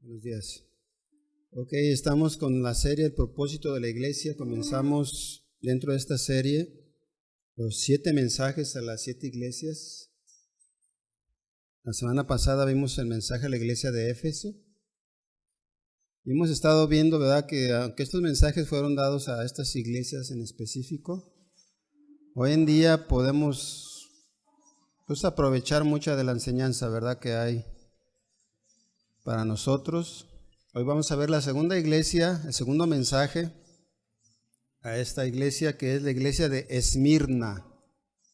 Buenos días. Ok, estamos con la serie El propósito de la iglesia. Comenzamos dentro de esta serie los 7 mensajes a las 7 iglesias. La semana pasada vimos el mensaje a la iglesia de Éfeso. Y hemos estado viendo, ¿verdad?, que aunque estos mensajes fueron dados a estas iglesias en específico, hoy en día podemos aprovechar mucha de la enseñanza, ¿verdad?, que hay para nosotros. Hoy vamos a ver la segunda iglesia, el segundo mensaje a esta iglesia, que es la iglesia de Esmirna.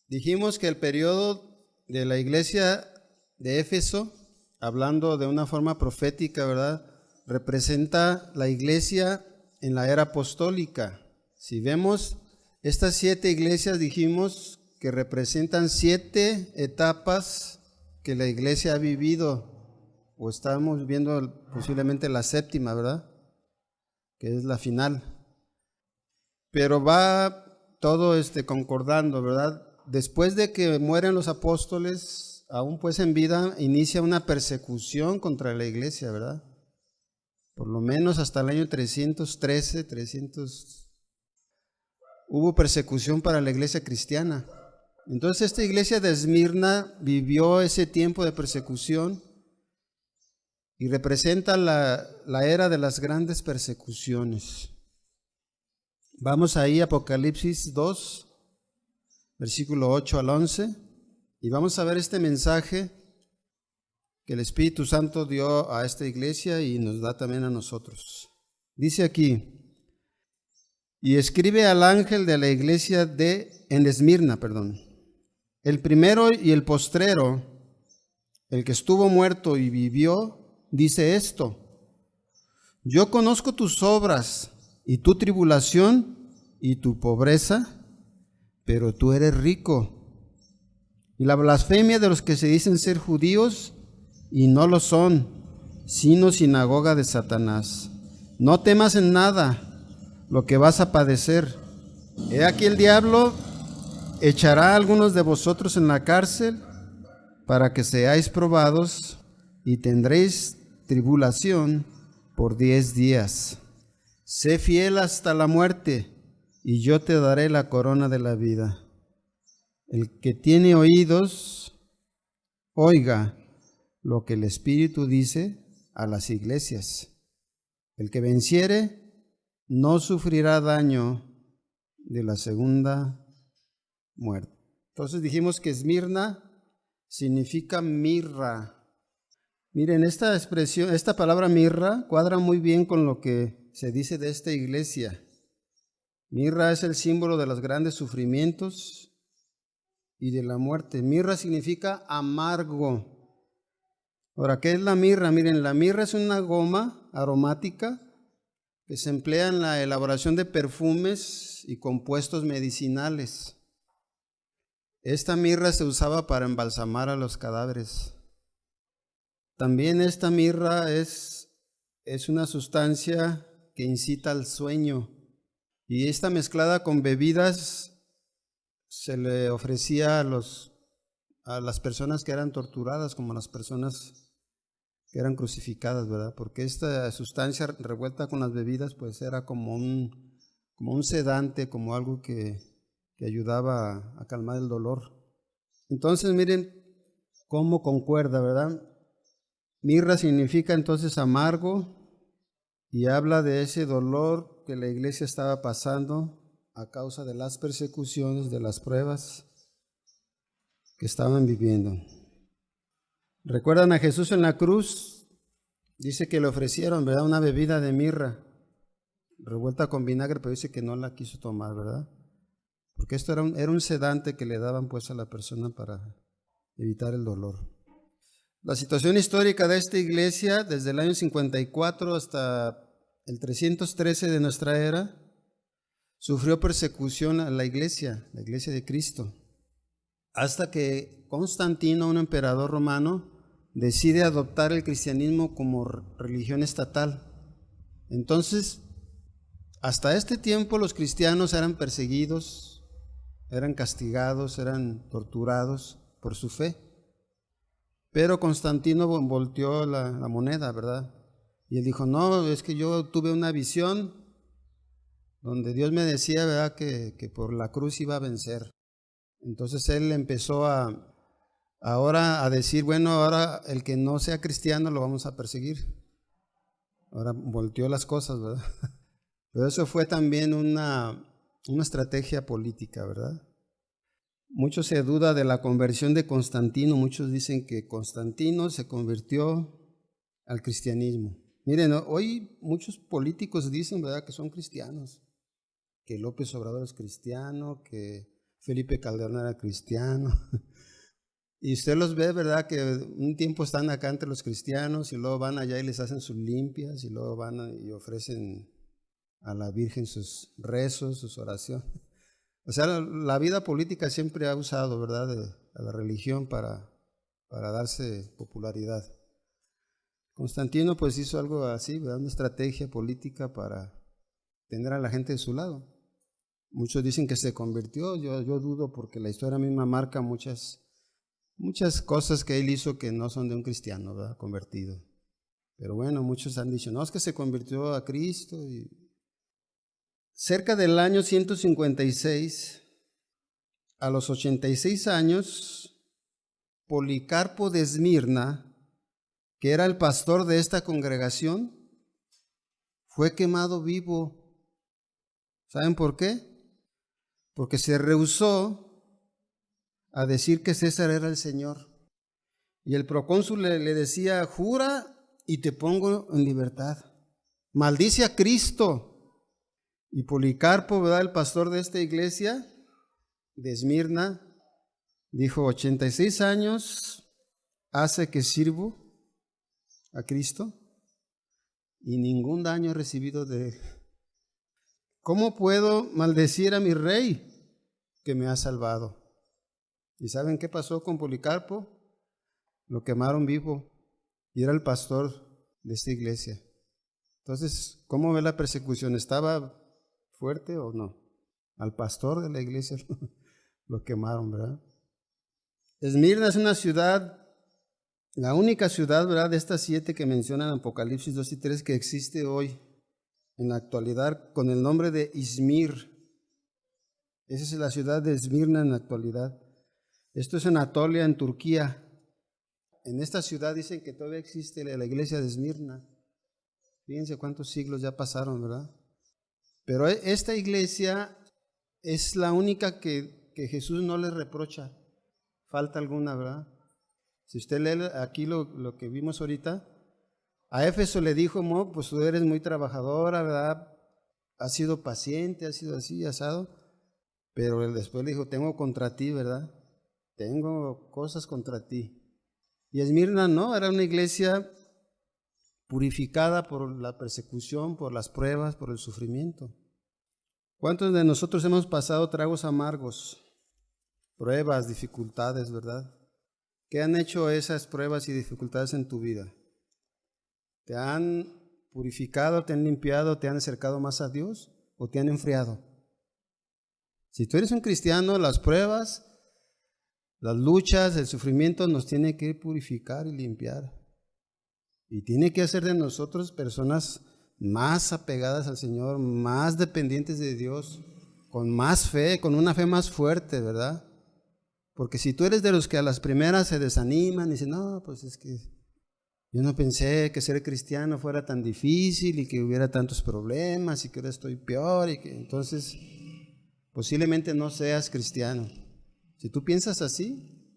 Dijimos que el periodo de la iglesia de Éfeso, hablando de una forma profética, ¿verdad?, representa la iglesia en la era apostólica. Si vemos estas 7 iglesias, dijimos que representan 7 etapas que la iglesia ha vivido, o estamos viendo posiblemente la 7ª, ¿verdad?, que es la final. Pero va todo concordando, ¿verdad? Después de que mueren los apóstoles, aún pues en vida, inicia una persecución contra la iglesia, ¿verdad? Por lo menos hasta el año 313, hubo persecución para la iglesia cristiana. Entonces esta iglesia de Esmirna vivió ese tiempo de persecución y representa la era de las grandes persecuciones. Vamos ahí a Apocalipsis 2, versículo 8 al 11, y vamos a ver este mensaje que el Espíritu Santo dio a esta iglesia y nos da también a nosotros. Dice aquí: y escribe al ángel de la iglesia en Esmirna, el primero y el postrero, el que estuvo muerto y vivió, dice esto: yo conozco tus obras y tu tribulación y tu pobreza, pero tú eres rico, y la blasfemia de los que se dicen ser judíos y no lo son, sino sinagoga de Satanás. No temas en nada lo que vas a padecer. He aquí el diablo echará a algunos de vosotros en la cárcel para que seáis probados, y tendréis tribulación por 10 días. Sé fiel hasta la muerte, y yo te daré la corona de la vida. El que tiene oídos, oiga lo que el Espíritu dice a las iglesias. El que venciere no sufrirá daño de la segunda muerte. Entonces dijimos que Esmirna significa mirra. Miren, esta expresión, esta palabra mirra cuadra muy bien con lo que se dice de esta iglesia. Mirra es el símbolo de los grandes sufrimientos y de la muerte. Mirra significa amargo. Ahora, ¿qué es la mirra? Miren, la mirra es una goma aromática que se emplea en la elaboración de perfumes y compuestos medicinales. Esta mirra se usaba para embalsamar a los cadáveres. También esta mirra es una sustancia que incita al sueño, y esta mezclada con bebidas se le ofrecía a las personas que eran torturadas, como las personas que eran crucificadas, ¿verdad? Porque esta sustancia revuelta con las bebidas pues era como un sedante, como algo que ayudaba a calmar el dolor. Entonces miren cómo concuerda, ¿verdad? Mirra significa entonces amargo, y habla de ese dolor que la iglesia estaba pasando a causa de las persecuciones, de las pruebas que estaban viviendo. ¿Recuerdan a Jesús en la cruz? Dice que le ofrecieron, ¿verdad?, una bebida de mirra revuelta con vinagre, pero dice que no la quiso tomar, ¿verdad? Porque esto era un sedante que le daban pues a la persona para evitar el dolor. La situación histórica de esta iglesia, desde el año 54 hasta el 313 de nuestra era, sufrió persecución a la iglesia de Cristo, hasta que Constantino, un emperador romano, decide adoptar el cristianismo como religión estatal. Entonces, hasta este tiempo los cristianos eran perseguidos, eran castigados, eran torturados por su fe. Pero Constantino volteó la moneda, ¿verdad? Y él dijo, no, es que yo tuve una visión donde Dios me decía, ¿verdad?, que por la cruz iba a vencer. Entonces él empezó ahora a decir, bueno, ahora el que no sea cristiano lo vamos a perseguir. Ahora volteó las cosas, ¿verdad? Pero eso fue también una estrategia política, ¿verdad? Mucho se duda de la conversión de Constantino. Muchos dicen que Constantino se convirtió al cristianismo. Miren, hoy muchos políticos dicen, ¿verdad?, que son cristianos, que López Obrador es cristiano, que Felipe Calderón era cristiano. Y usted los ve, ¿verdad?, que un tiempo están acá entre los cristianos y luego van allá y les hacen sus limpias y luego van y ofrecen a la Virgen sus rezos, sus oraciones. O sea, la vida política siempre ha usado, ¿verdad?, a la religión para darse popularidad. Constantino pues hizo algo así, ¿verdad?, una estrategia política para tener a la gente de su lado. Muchos dicen que se convirtió, yo dudo, porque la historia misma marca muchas cosas que él hizo que no son de un cristiano, ¿verdad?, convertido. Pero bueno, muchos han dicho, no, es que se convirtió a Cristo. Cerca del año 156, a los 86 años, Policarpo de Esmirna, que era el pastor de esta congregación, fue quemado vivo. ¿Saben por qué? Porque se rehusó a decir que César era el Señor. Y el procónsul le decía, jura y te pongo en libertad. Maldice a Cristo. Y Policarpo, ¿verdad?, el pastor de esta iglesia de Esmirna, dijo, 86 años hace que sirvo a Cristo y ningún daño he recibido de él. ¿Cómo puedo maldecir a mi rey que me ha salvado? ¿Y saben qué pasó con Policarpo? Lo quemaron vivo y era el pastor de esta iglesia. Entonces, ¿cómo ve la persecución? ¿Estaba fuerte o no? Al pastor de la iglesia lo quemaron, ¿verdad? Esmirna es una ciudad, la única ciudad, ¿verdad?, de estas 7 que mencionan en Apocalipsis 2 y 3 que existe hoy en la actualidad con el nombre de Izmir. Esa es la ciudad de Esmirna en la actualidad. Esto es en Anatolia, en Turquía. En esta ciudad dicen que todavía existe la iglesia de Esmirna. Fíjense cuántos siglos ya pasaron, ¿verdad? Pero esta iglesia es la única que Jesús no le reprocha falta alguna, ¿verdad? Si usted lee aquí lo que vimos ahorita, a Éfeso le dijo, pues tú eres muy trabajadora, ¿verdad? Has sido paciente, has sido así, asado. Pero él después le dijo, tengo contra ti, ¿verdad? Tengo cosas contra ti. Y Esmirna no, era una iglesia purificada por la persecución, por las pruebas, por el sufrimiento. ¿Cuántos de nosotros hemos pasado tragos amargos, pruebas, dificultades, verdad? ¿Qué han hecho esas pruebas y dificultades en tu vida? ¿Te han purificado, te han limpiado, te han acercado más a Dios o te han enfriado? Si tú eres un cristiano, las pruebas, las luchas, el sufrimiento nos tiene que purificar y limpiar. Y tiene que hacer de nosotros personas más apegadas al Señor, más dependientes de Dios, con más fe, con una fe más fuerte, ¿verdad? Porque si tú eres de los que a las primeras se desaniman y dicen, no, pues es que yo no pensé que ser cristiano fuera tan difícil y que hubiera tantos problemas y que ahora estoy peor y que entonces posiblemente no seas cristiano. Si tú piensas así,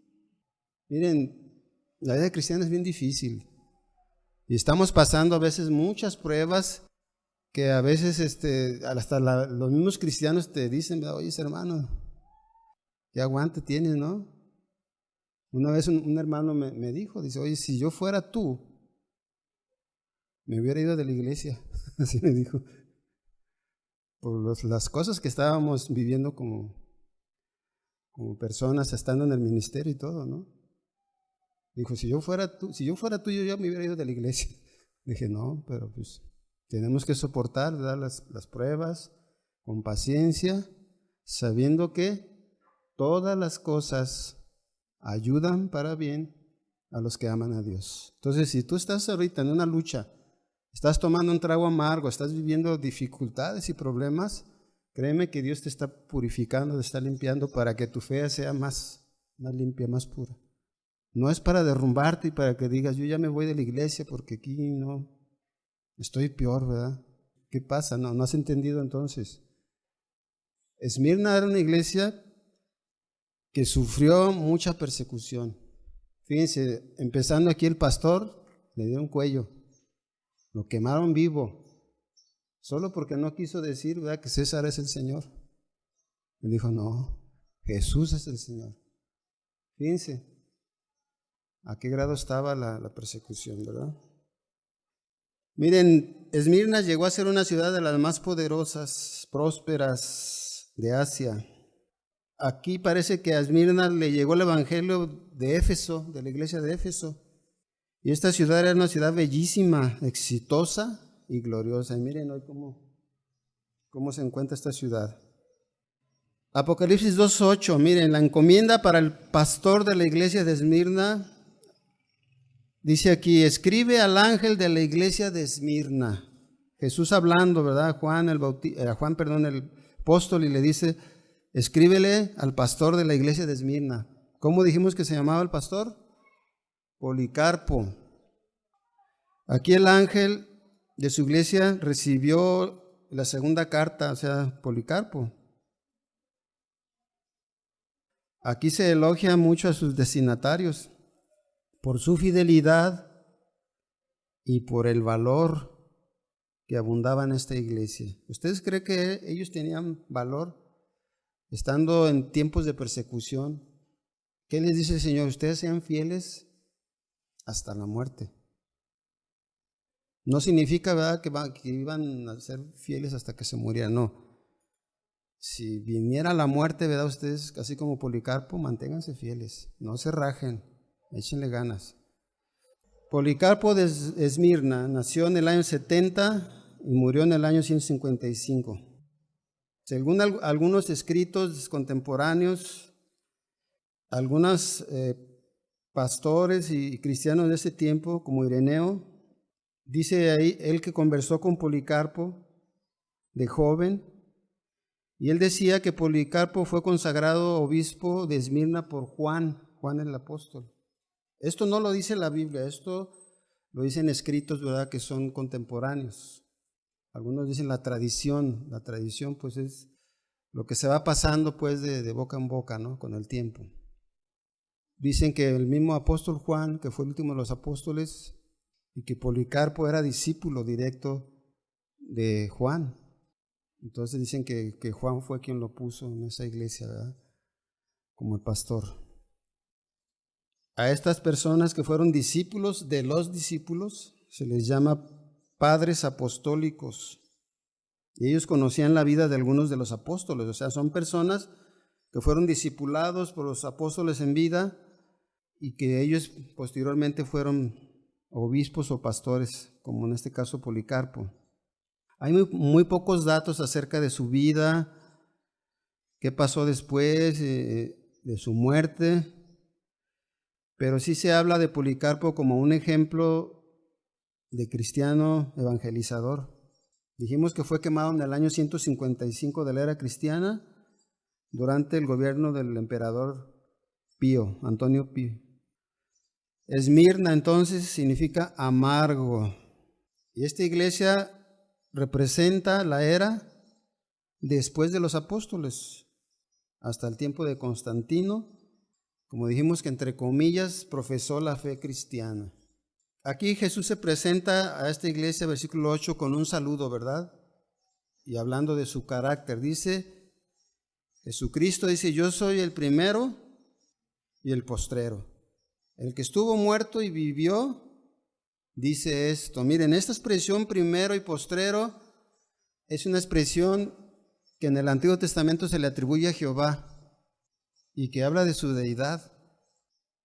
miren, la vida cristiana es bien difícil y estamos pasando a veces muchas pruebas que a veces hasta los mismos cristianos te dicen, oye hermano, qué aguante tienes, ¿no? Una vez un hermano me dijo, dice, oye, si yo fuera tú, me hubiera ido de la iglesia, así me dijo, por las cosas que estábamos viviendo como personas estando en el ministerio y todo, ¿no? Dijo, si yo fuera tú, yo ya me hubiera ido de la iglesia. Dije, no, pero pues tenemos que soportar, ¿verdad?, las pruebas con paciencia, sabiendo que todas las cosas ayudan para bien a los que aman a Dios. Entonces, si tú estás ahorita en una lucha estás tomando un trago amargo, estás viviendo dificultades y problemas, créeme que Dios te está purificando, te está limpiando para que tu fe sea más limpia, más pura. No es para derrumbarte y para que digas, yo ya me voy de la iglesia porque aquí no, estoy peor, ¿verdad? ¿Qué pasa? No has entendido entonces. Esmirna era una iglesia que sufrió mucha persecución. Fíjense, empezando aquí el pastor, le dieron cuello, lo quemaron vivo, solo porque no quiso decir, ¿verdad?, que César es el Señor. Él dijo, no, Jesús es el Señor. Fíjense a qué grado estaba la persecución, ¿verdad? Miren, Esmirna llegó a ser una ciudad de las más poderosas, prósperas de Asia. Aquí parece que a Esmirna le llegó el evangelio de Éfeso, de la iglesia de Éfeso. Y esta ciudad era una ciudad bellísima, exitosa y gloriosa. Y miren hoy cómo se encuentra esta ciudad. Apocalipsis 2:8, miren, la encomienda para el pastor de la iglesia de Esmirna. Dice aquí, escribe al ángel de la iglesia de Esmirna. Jesús hablando, ¿verdad? Juan el apóstol, y le dice, escríbele al pastor de la iglesia de Esmirna. ¿Cómo dijimos que se llamaba el pastor? Policarpo. Aquí el ángel de su iglesia recibió la segunda carta, o sea, Policarpo. Aquí se elogia mucho a sus destinatarios por su fidelidad y por el valor que abundaba en esta iglesia. ¿Ustedes creen que ellos tenían valor estando en tiempos de persecución? ¿Qué les dice el Señor? Ustedes sean fieles hasta la muerte. No significa, ¿verdad?, que iban a ser fieles hasta que se murieran, no. Si viniera la muerte, ¿verdad?, ustedes, así como Policarpo, manténganse fieles, no se rajen, échenle ganas. Policarpo de Esmirna nació en el año 70 y murió en el año 155. Según algunos escritos contemporáneos, algunos pastores y cristianos de ese tiempo, como Ireneo, dice ahí él que conversó con Policarpo de joven, y él decía que Policarpo fue consagrado obispo de Esmirna por Juan el apóstol. Esto no lo dice la Biblia, esto lo dicen escritos, ¿verdad?, que son contemporáneos. Algunos dicen la tradición pues es lo que se va pasando pues de boca en boca, ¿no?, con el tiempo. Dicen que el mismo apóstol Juan, que fue el último de los apóstoles, y que Policarpo era discípulo directo de Juan. Entonces dicen que Juan fue quien lo puso en esa iglesia, ¿verdad?, como el pastor. A estas personas que fueron discípulos de los discípulos se les llama padres apostólicos. Y ellos conocían la vida de algunos de los apóstoles, o sea, son personas que fueron discipulados por los apóstoles en vida y que ellos posteriormente fueron obispos o pastores, como en este caso Policarpo. Hay muy pocos datos acerca de su vida, qué pasó después de su muerte, pero sí se habla de Policarpo como un ejemplo de cristiano evangelizador. Dijimos que fue quemado en el año 155 de la era cristiana durante el gobierno del emperador Pío, Antonio Pío. Esmirna entonces significa amargo, y esta iglesia representa la era después de los apóstoles, hasta el tiempo de Constantino, como dijimos que entre comillas profesó la fe cristiana. Aquí Jesús se presenta a esta iglesia, versículo 8, con un saludo, ¿verdad? Y hablando de su carácter, dice, Jesucristo dice, yo soy el primero y el postrero. El que estuvo muerto y vivió, dice esto. Miren, esta expresión primero y postrero es una expresión que en el Antiguo Testamento se le atribuye a Jehová y que habla de su deidad.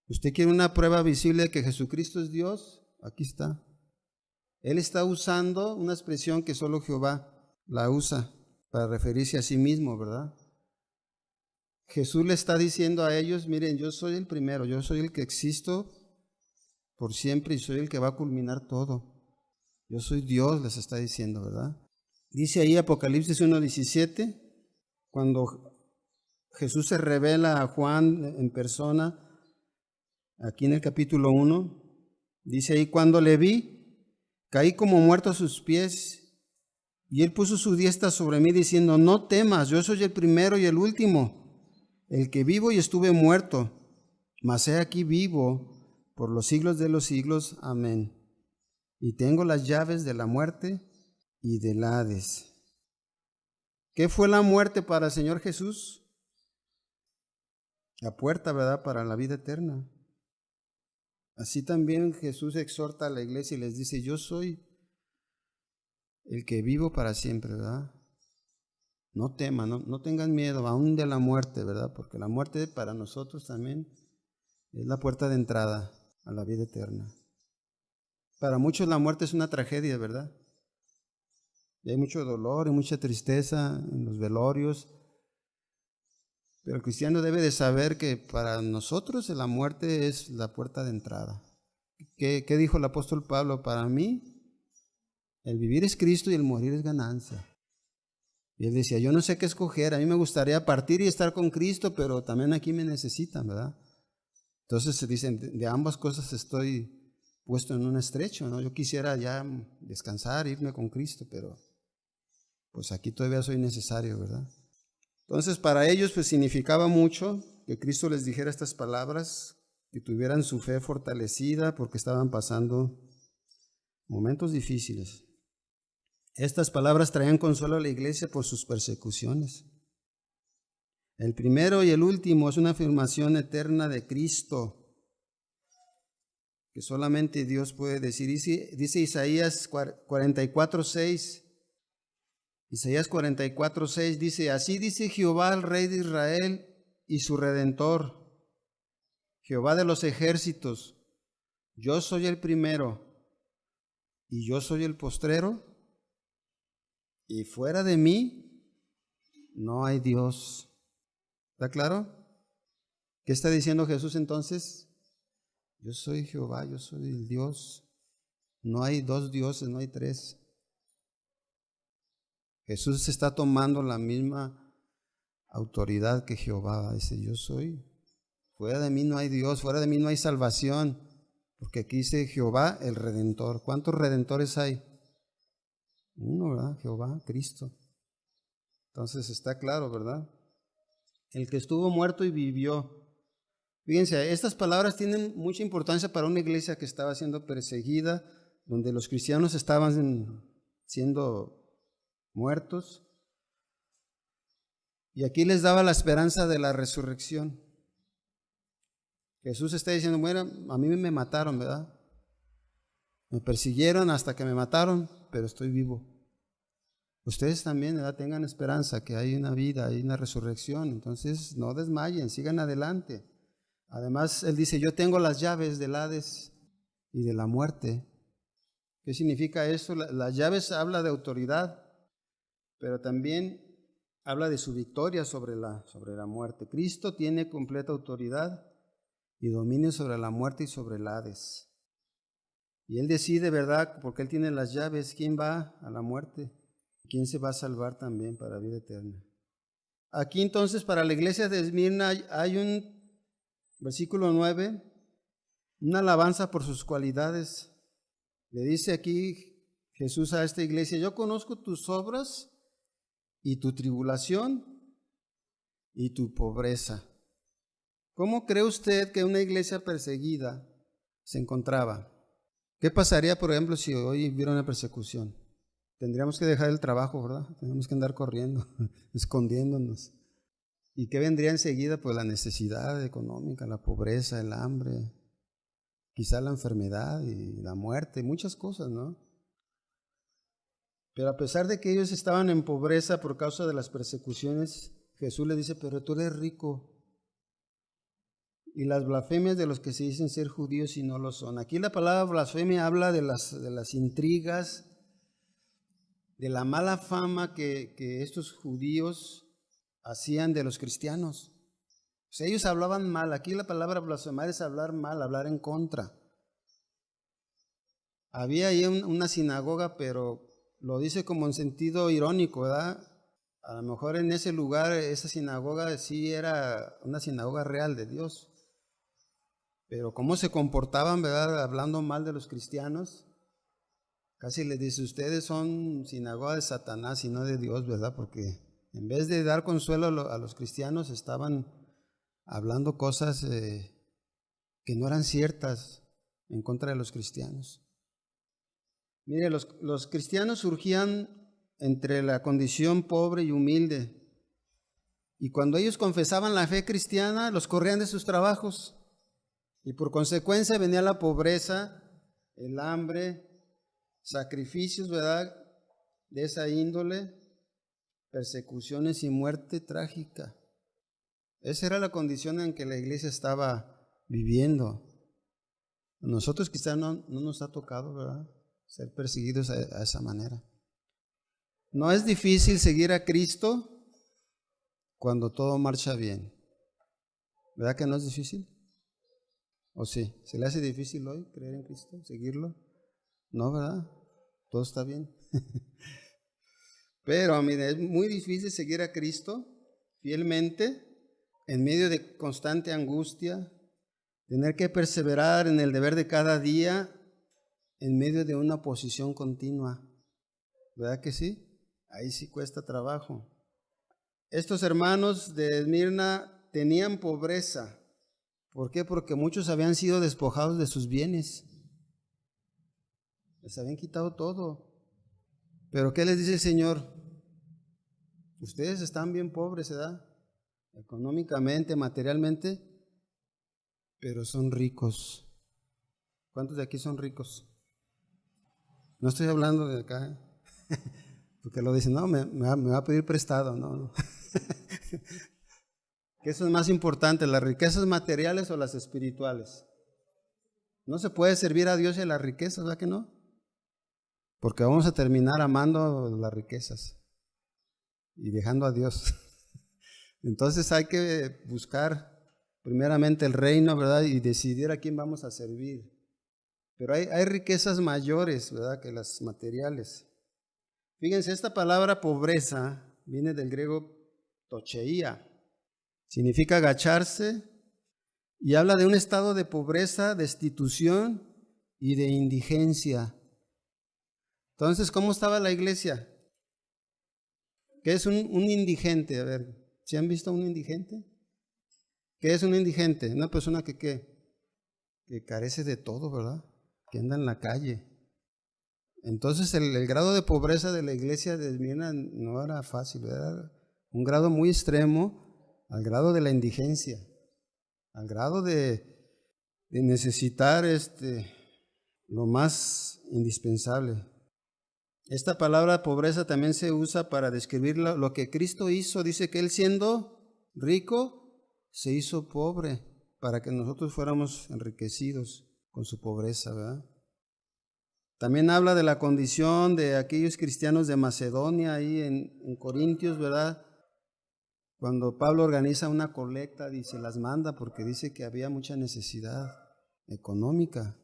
¿Usted quiere una prueba visible de que Jesucristo es Dios? Aquí está. Él está usando una expresión que solo Jehová la usa para referirse a sí mismo, ¿verdad? Jesús le está diciendo a ellos, miren, yo soy el primero, yo soy el que existo por siempre y soy el que va a culminar todo. Yo soy Dios, les está diciendo, ¿verdad? Dice ahí Apocalipsis 1:17, cuando Jesús se revela a Juan en persona, aquí en el capítulo 1, dice ahí, cuando le vi, caí como muerto a sus pies, y él puso su diestra sobre mí diciendo, no temas, yo soy el primero y el último, el que vivo y estuve muerto, mas he aquí vivo por los siglos de los siglos. Amén. Y tengo las llaves de la muerte y del Hades. ¿Qué fue la muerte para el Señor Jesús? La puerta, ¿verdad?, para la vida eterna. Así también Jesús exhorta a la iglesia y les dice, yo soy el que vivo para siempre, ¿verdad? No teman, no tengan miedo aún de la muerte, ¿verdad? Porque la muerte para nosotros también es la puerta de entrada a la vida eterna. Para muchos la muerte es una tragedia, ¿verdad? Y hay mucho dolor y mucha tristeza en los velorios. Pero el cristiano debe de saber que para nosotros la muerte es la puerta de entrada. ¿Qué dijo el apóstol Pablo? Para mí, el vivir es Cristo y el morir es ganancia. Y él decía, yo no sé qué escoger, a mí me gustaría partir y estar con Cristo, pero también aquí me necesitan, ¿verdad? Entonces se dicen, de ambas cosas estoy puesto en un estrecho, ¿no? Yo quisiera ya descansar, irme con Cristo, pero pues aquí todavía soy necesario, ¿verdad? Entonces para ellos pues significaba mucho que Cristo les dijera estas palabras, que tuvieran su fe fortalecida porque estaban pasando momentos difíciles. Estas palabras traían consuelo a la iglesia por sus persecuciones. El primero y el último es una afirmación eterna de Cristo que solamente Dios puede decir. Dice Isaías 44:6. Isaías 44:6 dice, así dice Jehová, el Rey de Israel y su Redentor, Jehová de los ejércitos, yo soy el primero y yo soy el postrero, y fuera de mí no hay Dios. ¿Está claro? ¿Qué está diciendo Jesús entonces? Yo soy Jehová, yo soy el Dios. No hay dos dioses, no hay tres. Jesús está tomando la misma autoridad que Jehová. Dice, yo soy. Fuera de mí no hay Dios, fuera de mí no hay salvación. Porque aquí dice Jehová el Redentor. ¿Cuántos redentores hay? Uno, ¿verdad? Jehová, Cristo. Entonces está claro, ¿verdad? El que estuvo muerto y vivió. Fíjense, estas palabras tienen mucha importancia para una iglesia que estaba siendo perseguida, donde los cristianos estaban siendo muertos. Y aquí les daba la esperanza de la resurrección. Jesús está diciendo, bueno, a mí me mataron, ¿verdad? Me persiguieron hasta que me mataron, pero estoy vivo. Ustedes también, ¿verdad?, tengan esperanza que hay una vida, hay una resurrección. Entonces no desmayen, sigan adelante. Además, Él dice, yo tengo las llaves del Hades y de la muerte. ¿Qué significa eso? Las llaves habla de autoridad, pero también habla de su victoria sobre la muerte. Cristo tiene completa autoridad y dominio sobre la muerte y sobre el Hades. Y Él decide, ¿verdad?, porque Él tiene las llaves, quién va a la muerte, quién se va a salvar también para vida eterna. Aquí entonces para la iglesia de Esmirna hay un versículo 9, una alabanza por sus cualidades. Le dice aquí Jesús a esta iglesia, yo conozco tus obras y tu tribulación y tu pobreza. ¿Cómo cree usted que una iglesia perseguida se encontraba? ¿Qué pasaría, por ejemplo, si hoy hubiera una persecución? Tendríamos que dejar el trabajo, ¿verdad? Tenemos que andar corriendo, escondiéndonos. ¿Y qué vendría enseguida? Pues la necesidad económica, la pobreza, el hambre, quizá la enfermedad y la muerte, muchas cosas, ¿no? Pero a pesar de que ellos estaban en pobreza por causa de las persecuciones, Jesús les dice, pero tú eres rico. Y las blasfemias de los que se dicen ser judíos y no lo son. Aquí la palabra blasfemia habla de las intrigas, de la mala fama que estos judíos hacían de los cristianos. O sea, ellos hablaban mal. Aquí la palabra blasfemar es hablar mal, hablar en contra. había ahí una sinagoga, pero lo dice como en sentido irónico, ¿verdad? A lo mejor en ese lugar, esa sinagoga sí era una sinagoga real de Dios, pero cómo se comportaban, ¿verdad? Hablando mal de los cristianos, casi les dice, ustedes son sinagoga de Satanás y no de Dios, ¿verdad? Porque en vez de dar consuelo a los cristianos, estaban hablando cosas que no eran ciertas en contra de los cristianos. Mire, los cristianos surgían entre la condición pobre y humilde, y cuando ellos confesaban la fe cristiana, los corrían de sus trabajos, y por consecuencia venía la pobreza, el hambre, sacrificios, ¿verdad?, de esa índole, persecuciones y muerte trágica. Esa era la condición en que la iglesia estaba viviendo. A nosotros quizás no nos ha tocado, ¿verdad?, ser perseguidos a esa manera. No es difícil seguir a Cristo cuando todo marcha bien. ¿Verdad que no es difícil? ¿O sí? ¿Se le hace difícil hoy creer en Cristo, seguirlo? No, ¿verdad? Todo está bien. Pero, mire, es muy difícil seguir a Cristo fielmente en medio de constante angustia, tener que perseverar en el deber de cada día en medio de una oposición continua. ¿Verdad que sí? Ahí sí cuesta trabajo. Estos hermanos de Esmirna tenían pobreza. ¿Por qué? Porque muchos habían sido despojados de sus bienes. Les habían quitado todo. Pero ¿qué les dice el Señor? Ustedes están bien pobres, ¿verdad? Económicamente, materialmente, pero son ricos. ¿Cuántos de aquí son ricos? No estoy hablando de acá, porque lo dicen, no, me va a pedir prestado, no. ¿Qué es más importante, las riquezas materiales o las espirituales? No se puede servir a Dios y a las riquezas, ¿verdad que no? Porque vamos a terminar amando las riquezas y dejando a Dios. Entonces hay que buscar primeramente el reino, ¿verdad? Y decidir a quién vamos a servir. Pero hay riquezas mayores, ¿verdad?, que las materiales. Fíjense, esta palabra pobreza viene del griego tocheía. Significa agacharse y habla de un estado de pobreza, destitución y de indigencia. Entonces, ¿cómo estaba la iglesia? ¿Qué es un indigente? A ver, ¿sí han visto un indigente? ¿Qué es un indigente? Una persona que carece de todo, ¿verdad? Que anda en la calle. Entonces el grado de pobreza de la iglesia de Esmirna no era fácil, era un grado muy extremo, al grado de la indigencia, al grado de necesitar lo más indispensable. Esta palabra pobreza también se usa para describir lo que Cristo hizo. Dice que Él, siendo rico, se hizo pobre para que nosotros fuéramos enriquecidos con su pobreza, ¿verdad? También habla de la condición de aquellos cristianos de Macedonia, ahí en Corintios, ¿verdad? Cuando Pablo organiza una colecta y se las manda porque dice que había mucha necesidad económica.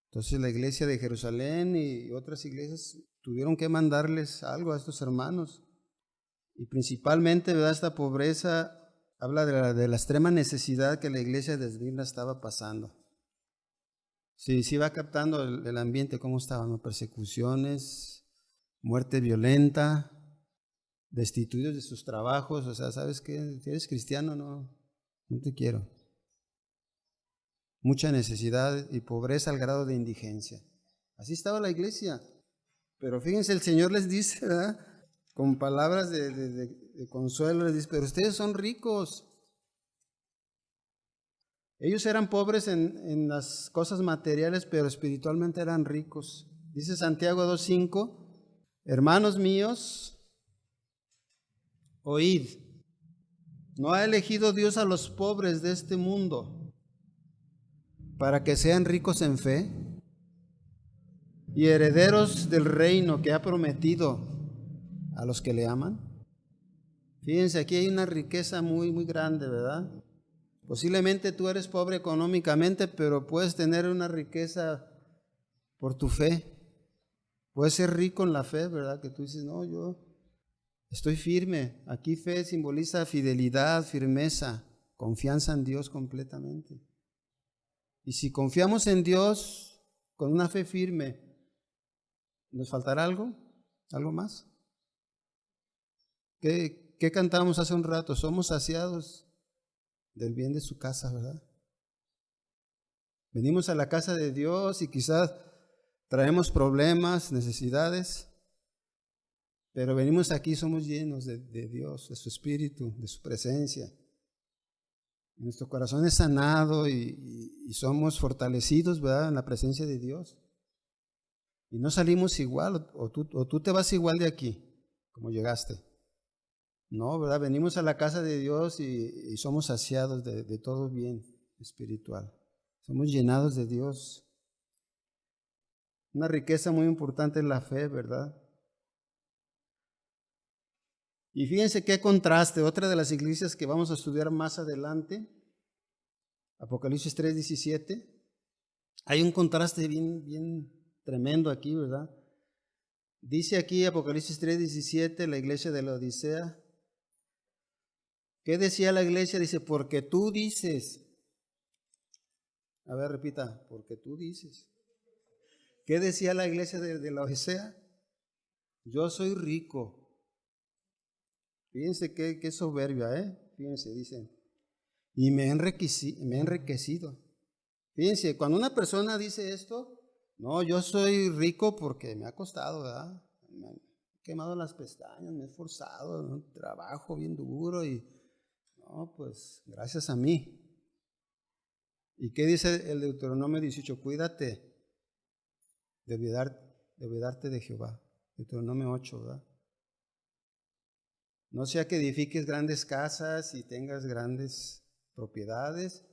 Entonces la iglesia de Jerusalén y otras iglesias tuvieron que mandarles algo a estos hermanos. Y principalmente, ¿verdad?, esta pobreza habla de la extrema necesidad que la iglesia de Esmirna estaba pasando. Sí va captando el ambiente, cómo estaban, ¿no? Persecuciones, muerte violenta, destituidos de sus trabajos. O sea, ¿sabes qué? Si eres cristiano, no te quiero. Mucha necesidad y pobreza al grado de indigencia. Así estaba la iglesia. Pero fíjense, el Señor les dice, ¿verdad?, con palabras de consuelo, les dice, pero ustedes son ricos. Ellos eran pobres en las cosas materiales, pero espiritualmente eran ricos. Dice Santiago 2:5, hermanos míos, oíd, ¿no ha elegido Dios a los pobres de este mundo para que sean ricos en fe y herederos del reino que ha prometido a los que le aman? Fíjense, aquí hay una riqueza muy, muy grande, ¿verdad? Posiblemente tú eres pobre económicamente, pero puedes tener una riqueza por tu fe. Puedes ser rico en la fe, ¿verdad? Que tú dices, no, yo estoy firme. Aquí fe simboliza fidelidad, firmeza, confianza en Dios completamente. Y si confiamos en Dios con una fe firme, ¿nos faltará algo? ¿Algo más? ¿Qué cantamos hace un rato? Somos saciados del bien de su casa, ¿verdad? Venimos a la casa de Dios y quizás traemos problemas, necesidades, pero venimos aquí, somos llenos de Dios, de su Espíritu, de su presencia. Nuestro corazón es sanado y somos fortalecidos, ¿verdad?, en la presencia de Dios. Y no salimos igual, o tú te vas igual de aquí, como llegaste. No, ¿verdad? Venimos a la casa de Dios y somos saciados de todo bien espiritual. Somos llenados de Dios. Una riqueza muy importante es la fe, ¿verdad? Y fíjense qué contraste. Otra de las iglesias que vamos a estudiar más adelante, Apocalipsis 3:17, hay un contraste bien tremendo aquí, ¿verdad? Dice aquí Apocalipsis 3:17, la iglesia de la Odisea. ¿Qué decía la iglesia? Dice, porque tú dices. A ver, repita, porque tú dices. ¿Qué decía la iglesia de la Odisea? Yo soy rico. Fíjense qué soberbia, Fíjense, dicen. Y me he enriquecido. Fíjense, cuando una persona dice esto, no, yo soy rico porque me ha costado, ¿verdad? Me han quemado las pestañas, me he esforzado, ¿no? Trabajo bien duro y, no, pues, gracias a mí. ¿Y qué dice el Deuteronomio 18? Cuídate de olvidarte de Jehová. Deuteronomio 8, ¿verdad? No sea que edifiques grandes casas y tengas grandes propiedades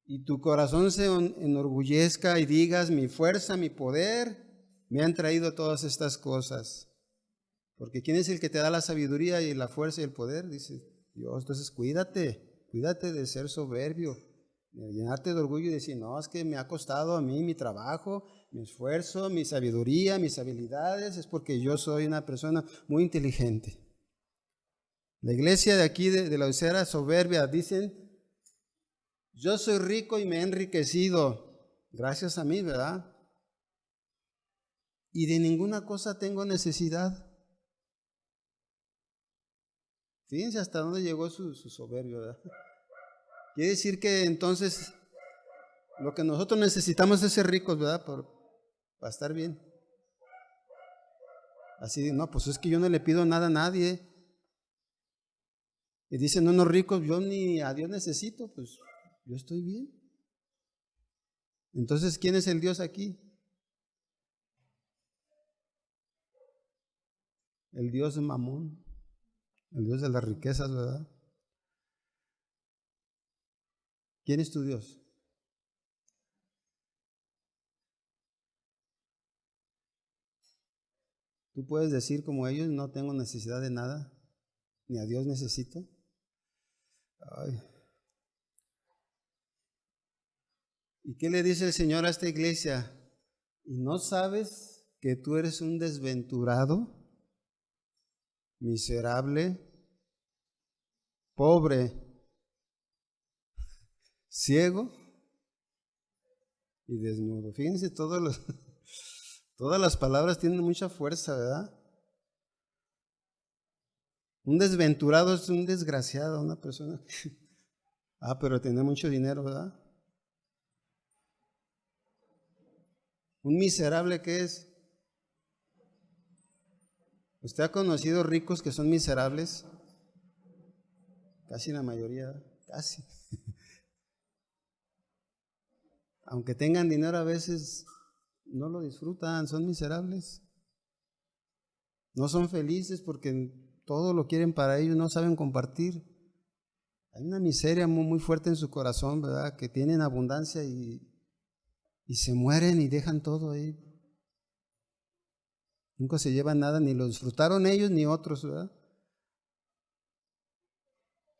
y tu corazón se enorgullezca y digas, mi fuerza, mi poder, me han traído todas estas cosas. Porque ¿quién es el que te da la sabiduría y la fuerza y el poder? Dice Dios. Entonces cuídate de ser soberbio, de llenarte de orgullo y decir, no, es que me ha costado a mí mi trabajo, mi esfuerzo, mi sabiduría, mis habilidades, es porque yo soy una persona muy inteligente. La iglesia de aquí, de la Odisea, era soberbia. Dicen, yo soy rico y me he enriquecido, gracias a mí, ¿verdad? Y de ninguna cosa tengo necesidad. Fíjense hasta dónde llegó su soberbia, ¿verdad? Quiere decir que entonces lo que nosotros necesitamos es ser ricos, ¿verdad? Para estar bien. Así, no, pues es que yo no le pido nada a nadie. Y dicen unos ricos, yo ni a Dios necesito, pues yo estoy bien. Entonces, ¿quién es el Dios aquí? El Dios de Mamón, el Dios de las riquezas, ¿verdad? ¿Quién es tu Dios? Tú puedes decir como ellos, no tengo necesidad de nada, ni a Dios necesito. Ay. ¿Y qué le dice el Señor a esta iglesia? ¿Y no sabes que tú eres un desventurado, miserable, pobre, ciego y desnudo? Fíjense, todas las palabras tienen mucha fuerza, ¿verdad? Un desventurado es un desgraciado, una persona. Pero tiene mucho dinero, ¿verdad? Un miserable, ¿qué es? ¿Usted ha conocido ricos que son miserables? Casi la mayoría, casi. Aunque tengan dinero, a veces no lo disfrutan, son miserables. No son felices porque todo lo quieren para ellos, no saben compartir. Hay una miseria muy fuerte en su corazón, ¿verdad? Que tienen abundancia y se mueren y dejan todo ahí. Nunca se llevan nada, ni lo disfrutaron ellos ni otros, ¿verdad?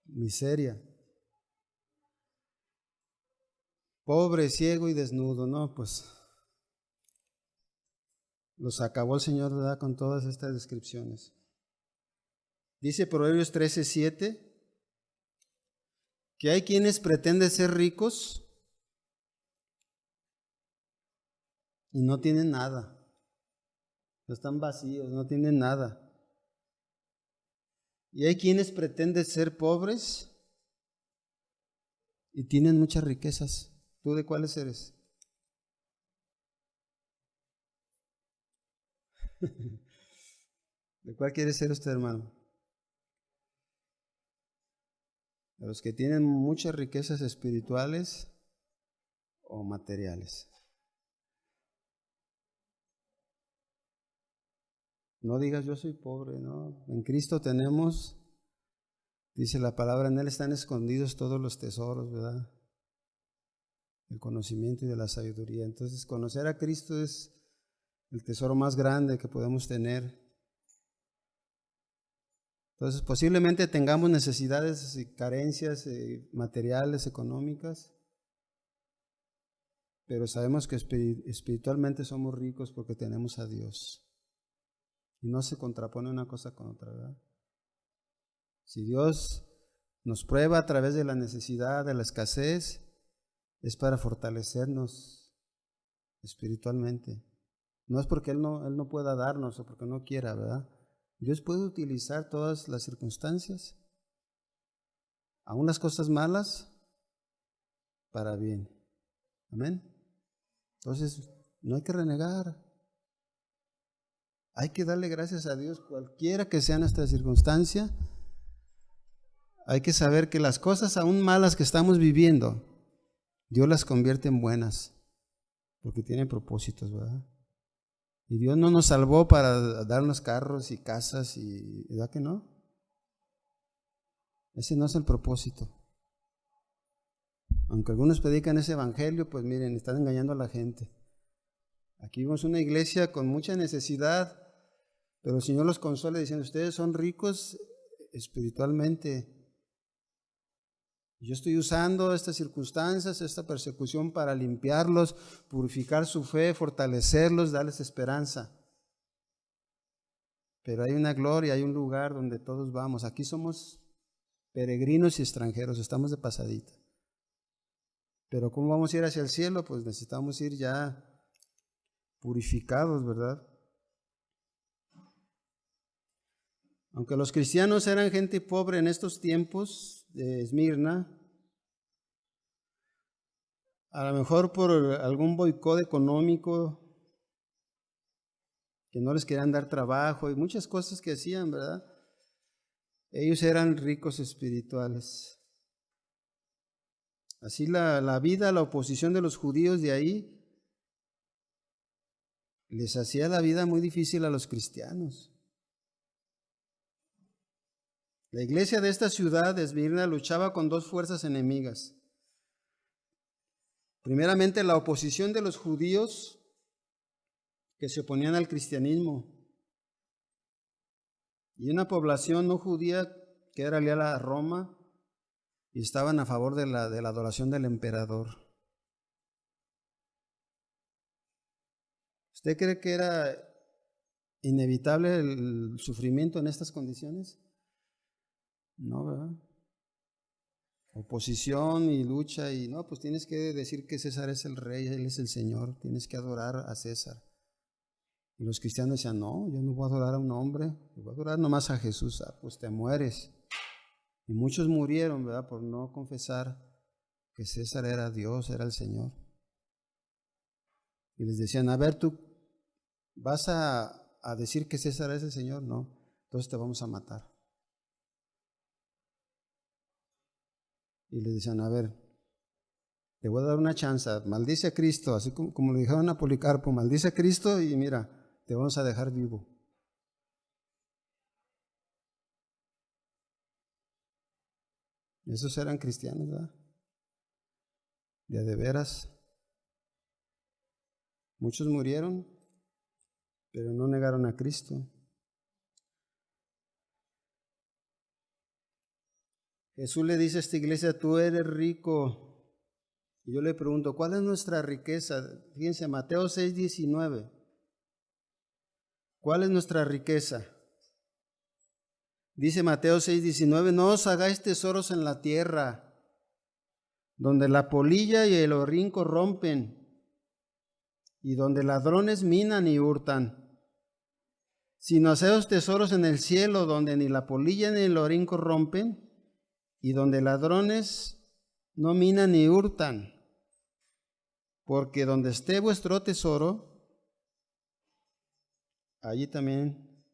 Miseria. Pobre, ciego y desnudo, ¿no? Pues los acabó el Señor, ¿verdad?, con todas estas descripciones. Dice Proverbios 13:7 que hay quienes pretenden ser ricos y no tienen nada. Están vacíos, no tienen nada. Y hay quienes pretenden ser pobres y tienen muchas riquezas. ¿Tú de cuáles eres? ¿De cuál quiere ser usted, hermano? ¿De los que tienen muchas riquezas espirituales o materiales? No digas yo soy pobre, no. En Cristo tenemos, dice la palabra, en Él están escondidos todos los tesoros, ¿verdad? El conocimiento y de la sabiduría. Entonces, conocer a Cristo es el tesoro más grande que podemos tener. Entonces, posiblemente tengamos necesidades y carencias materiales, económicas, pero sabemos que espiritualmente somos ricos porque tenemos a Dios. Y no se contrapone una cosa con otra, ¿verdad? Si Dios nos prueba a través de la necesidad, de la escasez, es para fortalecernos espiritualmente. No es porque Él no pueda darnos o porque no quiera, ¿verdad? Dios puede utilizar todas las circunstancias, aun las cosas malas, para bien. Amén. Entonces, no hay que renegar. Hay que darle gracias a Dios, cualquiera que sea nuestra circunstancia. Hay que saber que las cosas aún malas que estamos viviendo, Dios las convierte en buenas, porque tiene propósitos, ¿verdad? Y Dios no nos salvó para darnos carros y casas, ¿verdad que no? Ese no es el propósito. Aunque algunos predican ese evangelio, pues miren, están engañando a la gente. Aquí vemos una iglesia con mucha necesidad, pero el Señor los consuela diciendo, ustedes son ricos espiritualmente. Yo estoy usando estas circunstancias, esta persecución para limpiarlos, purificar su fe, fortalecerlos, darles esperanza. Pero hay una gloria, hay un lugar donde todos vamos. Aquí somos peregrinos y extranjeros, estamos de pasadita. Pero ¿cómo vamos a ir hacia el cielo? Pues necesitamos ir ya purificados, ¿verdad? Aunque los cristianos eran gente pobre en estos tiempos de Esmirna, a lo mejor por algún boicot económico, que no les querían dar trabajo y muchas cosas que hacían, ¿verdad? Ellos eran ricos espirituales. Así la vida, la oposición de los judíos de ahí, les hacía la vida muy difícil a los cristianos. La iglesia de esta ciudad de Esmirna luchaba con dos fuerzas enemigas. Primeramente, la oposición de los judíos que se oponían al cristianismo y una población no judía que era leal a Roma y estaban a favor de la adoración del emperador. ¿Usted cree que era inevitable el sufrimiento en estas condiciones? No, ¿verdad? Oposición y lucha y no, pues tienes que decir que César es el rey, Él es el Señor, tienes que adorar a César. Y los cristianos decían, no, yo no voy a adorar a un hombre, yo voy a adorar nomás a Jesús. Ah, pues te mueres. Y muchos murieron, ¿verdad? Por no confesar que César era Dios, era el Señor. Y les decían, a ver, ¿tú vas a decir que César es el Señor? No, entonces te vamos a matar. Y les decían, a ver, te voy a dar una chance, maldice a Cristo, así como le dijeron a Policarpo, maldice a Cristo y mira, te vamos a dejar vivo. Esos eran cristianos, ¿verdad? De veras. Muchos murieron, pero no negaron a Cristo. Jesús le dice a esta iglesia, tú eres rico. Y yo le pregunto, ¿cuál es nuestra riqueza? Fíjense, Mateo 6:19. ¿Cuál es nuestra riqueza? Dice Mateo 6:19, no os hagáis tesoros en la tierra, donde la polilla y el orín corrompen, y donde ladrones minan y hurtan, sino haceos tesoros en el cielo, donde ni la polilla ni el orín corrompen, y donde ladrones no minan ni hurtan, porque donde esté vuestro tesoro, allí también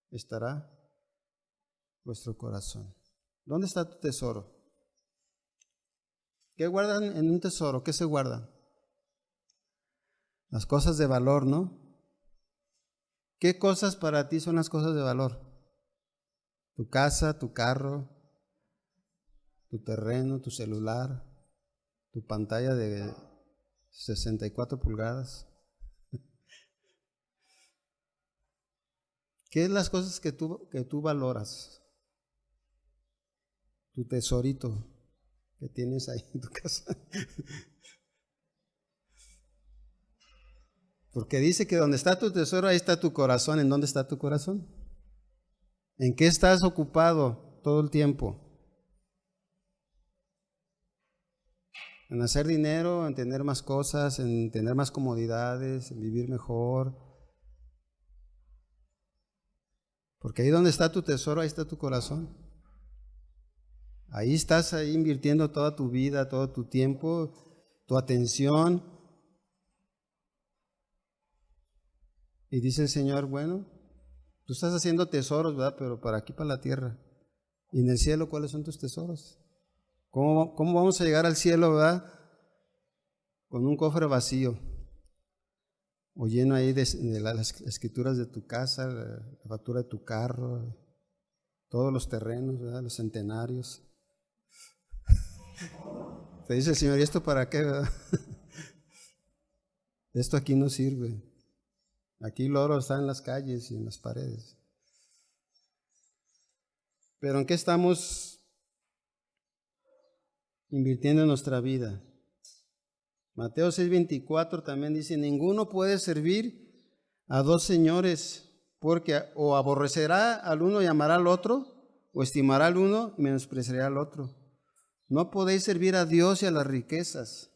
estará vuestro corazón. ¿Dónde está tu tesoro? ¿Qué guardan en un tesoro? ¿Qué se guardan? Las cosas de valor, ¿no? ¿Qué cosas para ti son las cosas de valor? Tu casa, tu carro, tu terreno, tu celular, tu pantalla de 64 pulgadas. ¿Qué es las cosas que tú valoras? Tu tesorito que tienes ahí en tu casa. Porque dice que donde está tu tesoro, ahí está tu corazón. ¿En dónde está tu corazón? ¿En qué estás ocupado todo el tiempo? En hacer dinero, en tener más cosas, en tener más comodidades, en vivir mejor. Porque ahí donde está tu tesoro, ahí está tu corazón. Ahí estás ahí invirtiendo toda tu vida, todo tu tiempo, tu atención. Y dice el Señor, bueno, tú estás haciendo tesoros, ¿verdad? Pero para aquí, para la tierra. Y en el cielo, ¿cuáles son tus tesoros? ¿Cómo vamos a llegar al cielo, verdad? Con un cofre vacío, o lleno ahí de las escrituras de tu casa, la factura de tu carro, todos los terrenos, ¿verdad? Los centenarios. Te dice el Señor, ¿y esto para qué, verdad? Esto aquí no sirve. Aquí el oro está en las calles y en las paredes. Pero ¿en qué estamos invirtiendo nuestra vida? Mateo 6:24 también dice, ninguno puede servir a dos señores, porque o aborrecerá al uno y amará al otro, o estimará al uno y menospreciará al otro. No podéis servir a Dios y a las riquezas.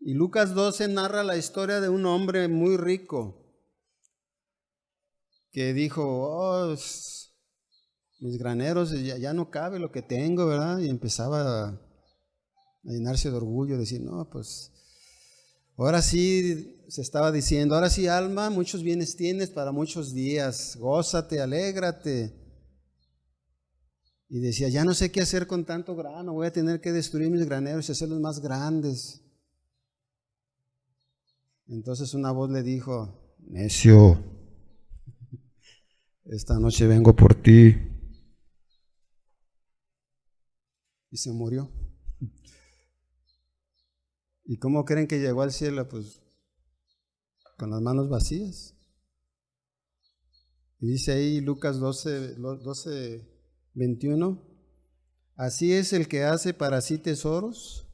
Y Lucas 12 narra la historia de un hombre muy rico que dijo, mis graneros ya no cabe lo que tengo, ¿verdad? Y empezaba a llenarse de orgullo, decir, no, pues ahora sí, se estaba diciendo, ahora sí, alma, muchos bienes tienes para muchos días, gózate, alégrate. Y decía, ya no sé qué hacer con tanto grano, voy a tener que destruir mis graneros y hacerlos más grandes. Entonces una voz le dijo, necio, esta noche vengo por ti. Y se murió. ¿Y cómo creen que llegó al cielo? Pues con las manos vacías. Y dice ahí Lucas 12:21, así es el que hace para sí tesoros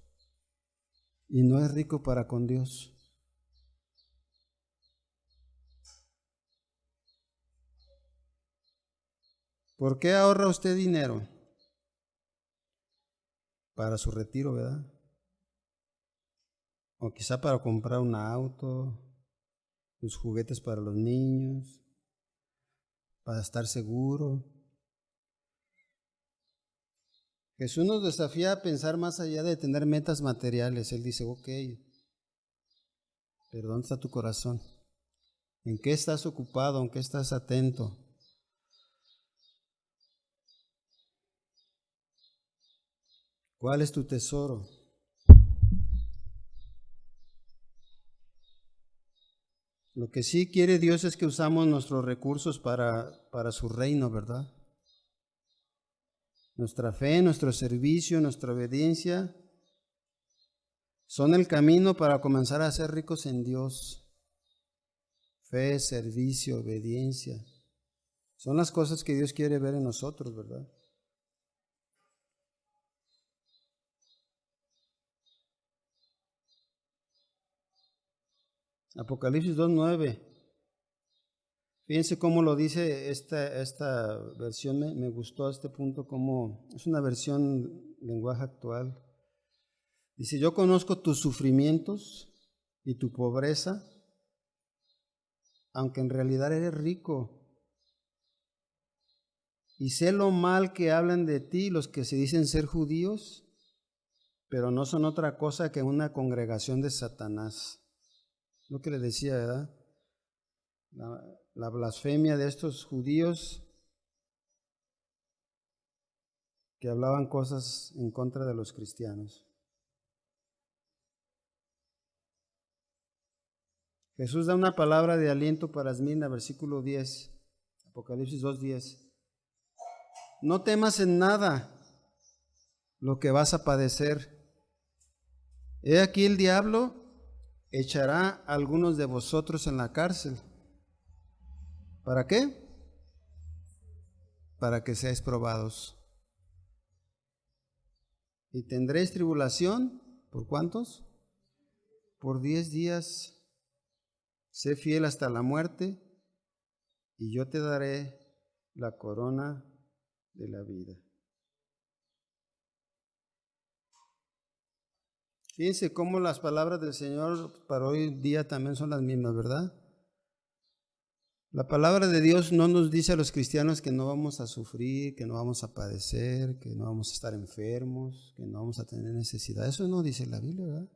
y no es rico para con Dios. ¿Por qué ahorra usted dinero? Para su retiro, ¿verdad? O quizá para comprar un auto, los juguetes para los niños, para estar seguro. Jesús nos desafía a pensar más allá de tener metas materiales. Él dice, ok, pero ¿dónde está tu corazón? ¿En qué estás ocupado? ¿En qué estás atento? ¿Cuál es tu tesoro? Lo que sí quiere Dios es que usamos nuestros recursos para su reino, ¿verdad? Nuestra fe, nuestro servicio, nuestra obediencia son el camino para comenzar a ser ricos en Dios. Fe, servicio, obediencia. Son las cosas que Dios quiere ver en nosotros, ¿verdad? Apocalipsis 2:9. Fíjense cómo lo dice esta versión, me gustó este punto, como es una versión lenguaje actual. Dice, yo conozco tus sufrimientos y tu pobreza, aunque en realidad eres rico. Y sé lo mal que hablan de ti los que se dicen ser judíos, pero no son otra cosa que una congregación de Satanás. Lo que le decía, ¿verdad? La blasfemia de estos judíos que hablaban cosas en contra de los cristianos. Jesús da una palabra de aliento para Esmirna, versículo 10, Apocalipsis 2:10. No temas en nada lo que vas a padecer. He aquí el diablo echará a algunos de vosotros en la cárcel. ¿Para qué? Para que seáis probados. Y tendréis tribulación, ¿por cuántos? Por 10 días. Sé fiel hasta la muerte, y yo te daré la corona de la vida. Fíjense cómo las palabras del Señor para hoy día también son las mismas, ¿verdad? La palabra de Dios no nos dice a los cristianos que no vamos a sufrir, que no vamos a padecer, que no vamos a estar enfermos, que no vamos a tener necesidad. Eso no dice la Biblia, ¿verdad?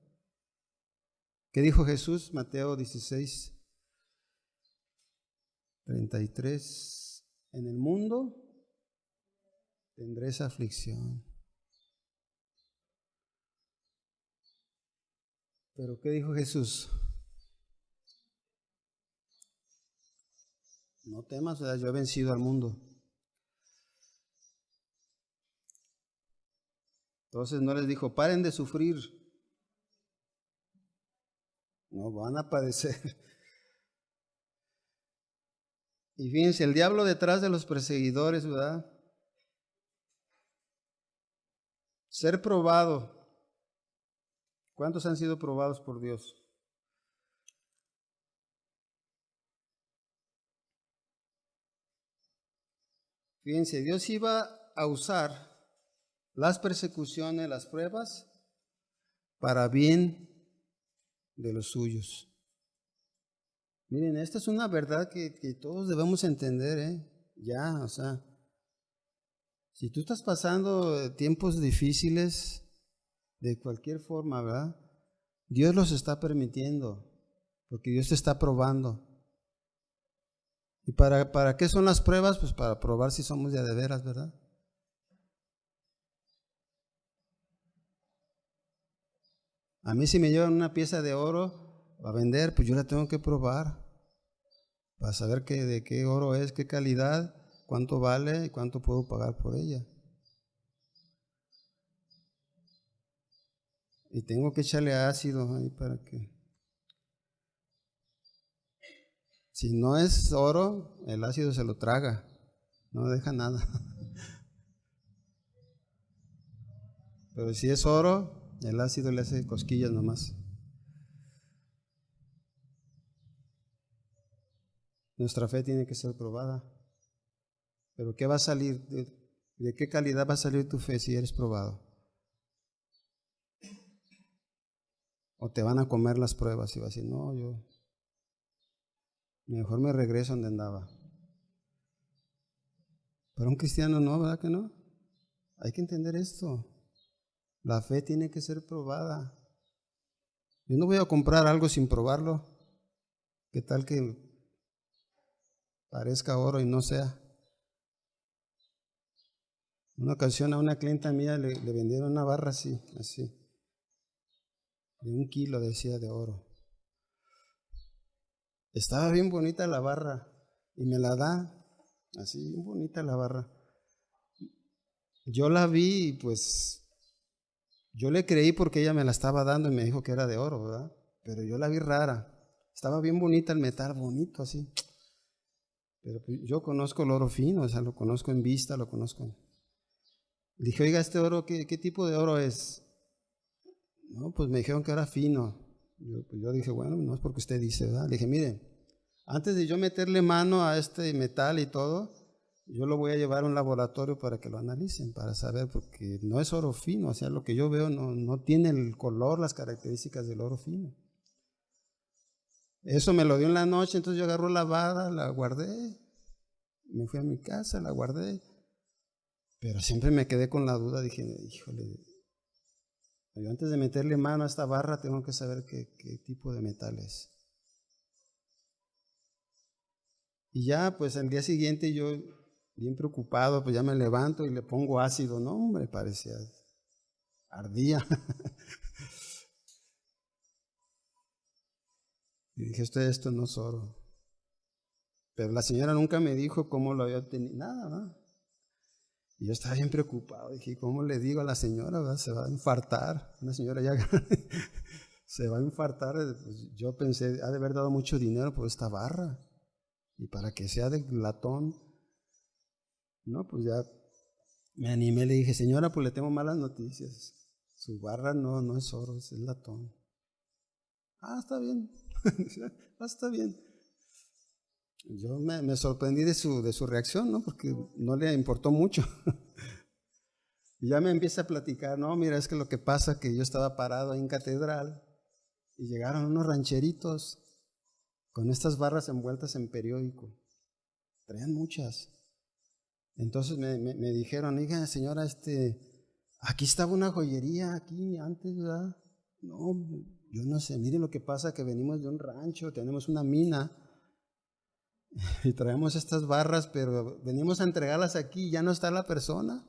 ¿Qué dijo Jesús? Mateo 16, 33. En el mundo tendréis aflicción. ¿Pero qué dijo Jesús? No temas, ¿verdad? Yo he vencido al mundo. Entonces no les dijo, paren de sufrir. No, van a padecer. Y fíjense, el diablo detrás de los perseguidores, ¿verdad? Ser probado. ¿Cuántos han sido probados por Dios? Fíjense, Dios iba a usar las persecuciones, las pruebas, para bien de los suyos. Miren, esta es una verdad que todos debemos entender, ya, o sea, si tú estás pasando tiempos difíciles de cualquier forma, ¿verdad? Dios los está permitiendo, porque Dios te está probando. ¿Y para qué son las pruebas? Pues para probar si somos de veras, ¿verdad? A mí si me llevan una pieza de oro a vender, pues yo la tengo que probar para saber de qué oro es, qué calidad, cuánto vale y cuánto puedo pagar por ella. Y tengo que echarle ácido ahí para que... Si no es oro, el ácido se lo traga, no deja nada. Pero si es oro, el ácido le hace cosquillas nomás. Nuestra fe tiene que ser probada. Pero ¿qué va a salir? ¿De qué calidad va a salir tu fe si eres probado? O te van a comer las pruebas y vas a decir, no, yo mejor me regreso donde andaba. Pero un cristiano no, ¿verdad que no? Hay que entender esto. La fe tiene que ser probada. Yo no voy a comprar algo sin probarlo. ¿Qué tal que parezca oro y no sea? Una ocasión a una clienta mía le vendieron una barra así, de 1 kilo, decía, de oro. Estaba bien bonita la barra y me la da, así, bien bonita la barra. Yo la vi y pues yo le creí porque ella me la estaba dando y me dijo que era de oro, ¿verdad? Pero yo la vi rara. Estaba bien bonita el metal, bonito así. Pero yo conozco el oro fino, o sea, lo conozco en vista, lo conozco. Le dije, oiga, ¿este oro qué tipo de oro es? No, pues me dijeron que era fino. Yo dije, bueno, no es porque usted dice, ¿verdad? Le dije, mire, antes de yo meterle mano a este metal y todo, yo lo voy a llevar a un laboratorio para que lo analicen, para saber, porque no es oro fino, o sea, lo que yo veo no tiene el color, las características del oro fino. Eso me lo dio en la noche, entonces yo agarro la vara, la guardé, me fui a mi casa, la guardé, pero siempre me quedé con la duda, dije, híjole, yo antes de meterle mano a esta barra tengo que saber qué tipo de metal es. Y ya, pues al día siguiente yo, bien preocupado, pues ya me levanto y le pongo ácido. No, hombre, parecía, ardía. Y dije, esto no es oro. Pero la señora nunca me dijo cómo lo había tenido, nada, ¿no? Y yo estaba bien preocupado, dije, ¿cómo le digo a la señora? ¿Verdad? Se va a infartar, una señora ya grande, se va a infartar. Pues yo pensé, ha de haber dado mucho dinero por esta barra, y para que sea de latón, no, pues ya me animé, le dije, señora, pues le tengo malas noticias, su barra no es oro, es latón. Está bien, está bien. Yo me sorprendí de su reacción, ¿no? Porque no le importó mucho. Y ya me empieza a platicar, no, mira, es que lo que pasa es que yo estaba parado ahí en Catedral y llegaron unos rancheritos con estas barras envueltas en periódico. Traían muchas. Entonces me dijeron, oiga, señora, aquí estaba una joyería, aquí antes, ¿verdad? No, yo no sé, mire lo que pasa, que venimos de un rancho, tenemos una mina y traemos estas barras, pero venimos a entregarlas aquí y ya no está la persona.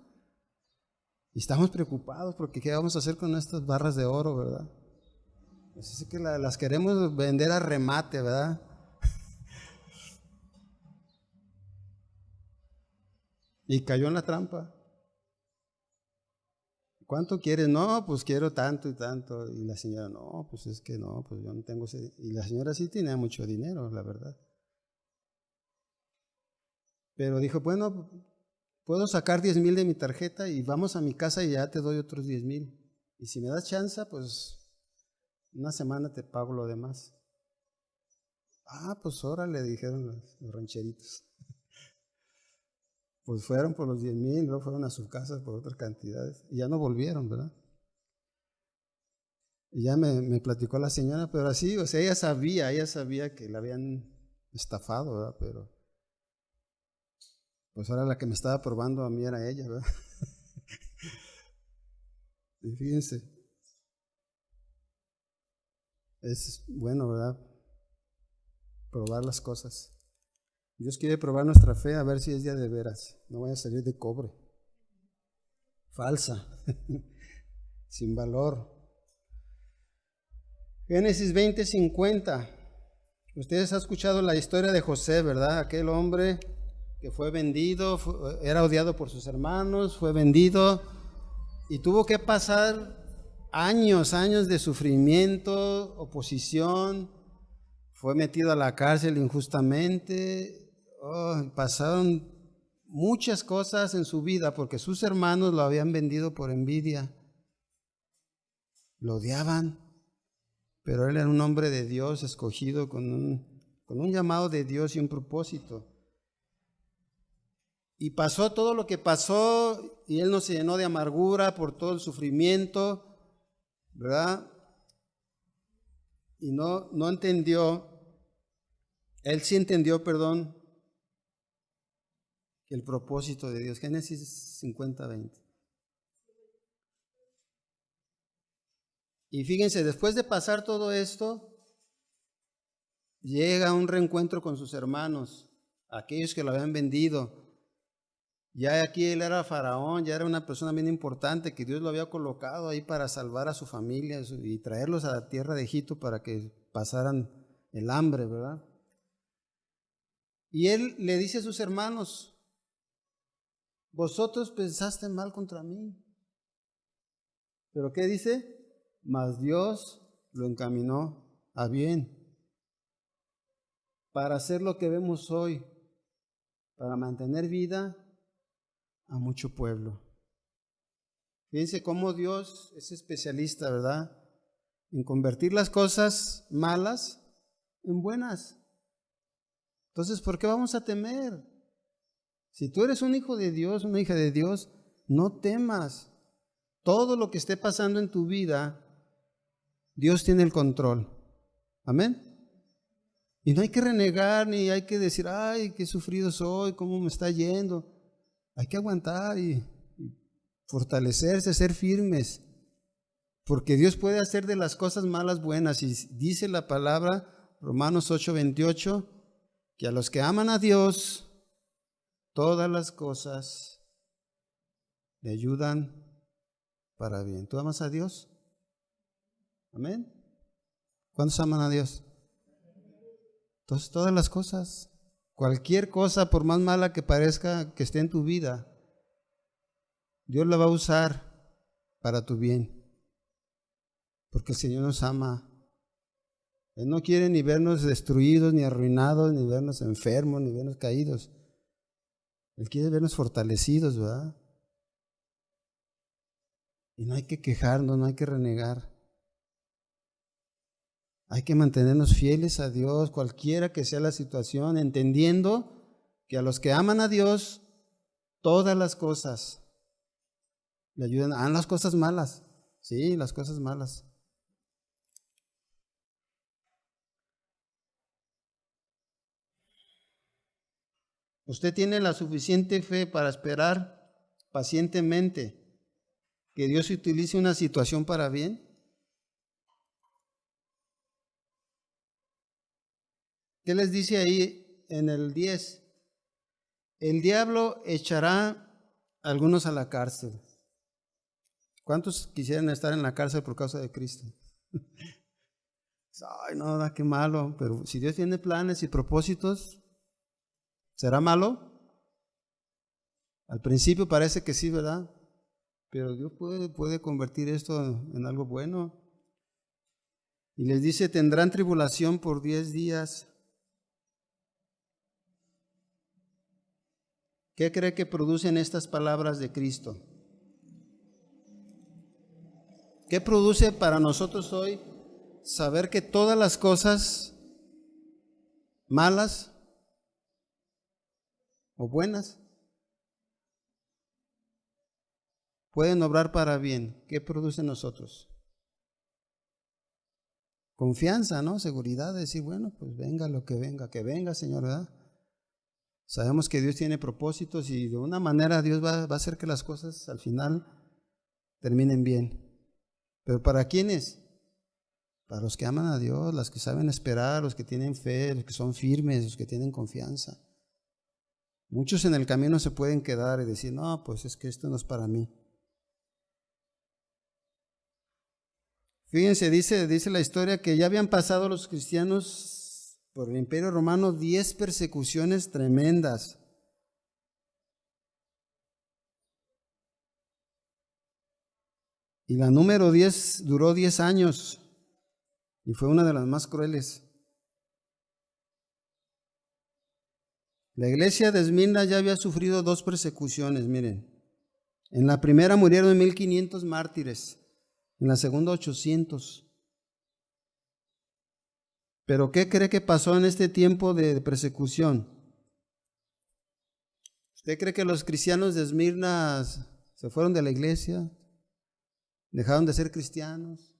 Y estamos preocupados porque ¿qué vamos a hacer con estas barras de oro, verdad? Así que las queremos vender a remate, ¿verdad? Y cayó en la trampa. ¿Cuánto quieres? No, pues quiero tanto y tanto. Y la señora, no, pues es que no, pues yo no tengo ese. Y la señora sí tenía mucho dinero, la verdad. Pero dijo, bueno, puedo sacar 10,000 de mi tarjeta y vamos a mi casa y ya te doy otros 10,000. Y si me das chance, pues una semana te pago lo demás. Pues órale, dijeron los rancheritos. Pues fueron por los 10,000, luego fueron a sus casas por otras cantidades y ya no volvieron, ¿verdad? Y ya me platicó la señora, pero así, o sea, ella sabía que la habían estafado, ¿verdad? Pero pues ahora la que me estaba probando a mí era ella, ¿verdad? Y fíjense, es bueno, ¿verdad? Probar las cosas. Dios quiere probar nuestra fe a ver si es de veras, no vaya a salir de cobre, falsa, sin valor. Génesis 20:50. Ustedes han escuchado la historia de José, ¿verdad? Aquel hombre que fue vendido, era odiado por sus hermanos, fue vendido y tuvo que pasar años de sufrimiento, oposición, fue metido a la cárcel injustamente. Pasaron muchas cosas en su vida porque sus hermanos lo habían vendido por envidia, lo odiaban, pero él era un hombre de Dios, escogido con un llamado de Dios y un propósito. Y pasó todo lo que pasó y él no se llenó de amargura por todo el sufrimiento, ¿verdad? Y no entendió, él sí entendió, perdón, el propósito de Dios. Génesis 50:20. Y fíjense, después de pasar todo esto, llega a un reencuentro con sus hermanos, aquellos que lo habían vendido. Ya aquí él era faraón, ya era una persona bien importante que Dios lo había colocado ahí para salvar a su familia y traerlos a la tierra de Egipto para que pasaran el hambre, ¿verdad? Y él le dice a sus hermanos, vosotros pensaste mal contra mí. ¿Pero qué dice? Mas Dios lo encaminó a bien para hacer lo que vemos hoy, para mantener vida a mucho pueblo. Fíjense cómo Dios es especialista, ¿verdad? en convertir las cosas malas en buenas. Entonces, ¿por qué vamos a temer? Si tú eres un hijo de Dios, una hija de Dios, no temas. Todo lo que esté pasando en tu vida, Dios tiene el control. Amén. Y no hay que renegar, ni hay que decir, ay, qué sufrido soy, cómo me está yendo. Hay que aguantar y fortalecerse, ser firmes. Porque Dios puede hacer de las cosas malas buenas. Y dice la palabra, Romanos 8:28, que a los que aman a Dios, todas las cosas le ayudan para bien. ¿Tú amas a Dios? Amén. ¿Cuántos aman a Dios? Entonces todas las cosas, cualquier cosa, por más mala que parezca que esté en tu vida, Dios la va a usar para tu bien, porque el Señor nos ama. Él no quiere ni vernos destruidos, ni arruinados, ni vernos enfermos, ni vernos caídos. Él quiere vernos fortalecidos, ¿verdad? Y no hay que quejarnos, no hay que renegar. Hay que mantenernos fieles a Dios, cualquiera que sea la situación, entendiendo que a los que aman a Dios, todas las cosas le ayudan. Las cosas malas, sí, las cosas malas. Usted tiene la suficiente fe para esperar pacientemente que Dios utilice una situación para bien. ¿Qué les dice ahí en el 10? El diablo echará a algunos a la cárcel. ¿Cuántos quisieran estar en la cárcel por causa de Cristo? Ay, no, qué malo. Pero si Dios tiene planes y propósitos, ¿será malo? Al principio parece que sí, ¿verdad? Pero Dios puede convertir esto en algo bueno. Y les dice, tendrán tribulación por 10 días. ¿Qué cree que producen estas palabras de Cristo? ¿Qué produce para nosotros hoy saber que todas las cosas malas o buenas pueden obrar para bien? ¿Qué produce en nosotros? Confianza, ¿no? Seguridad, de decir, bueno, pues venga lo que venga, Señor, ¿verdad? Sabemos que Dios tiene propósitos y de una manera Dios va a hacer que las cosas al final terminen bien. ¿Pero para quiénes? Para los que aman a Dios, los que saben esperar, los que tienen fe, los que son firmes, los que tienen confianza. Muchos en el camino se pueden quedar y decir, no, pues es que esto no es para mí. Fíjense, dice la historia que ya habían pasado los cristianos por el Imperio Romano 10 persecuciones tremendas. Y la número 10 duró 10 años y fue una de las más crueles. La iglesia de Esmirna ya había sufrido 2 persecuciones, miren. En la primera murieron 1500 mártires, en la segunda 800. Pero ¿qué cree que pasó en este tiempo de persecución? ¿Usted cree que los cristianos de Esmirna se fueron de la iglesia? ¿Dejaron de ser cristianos?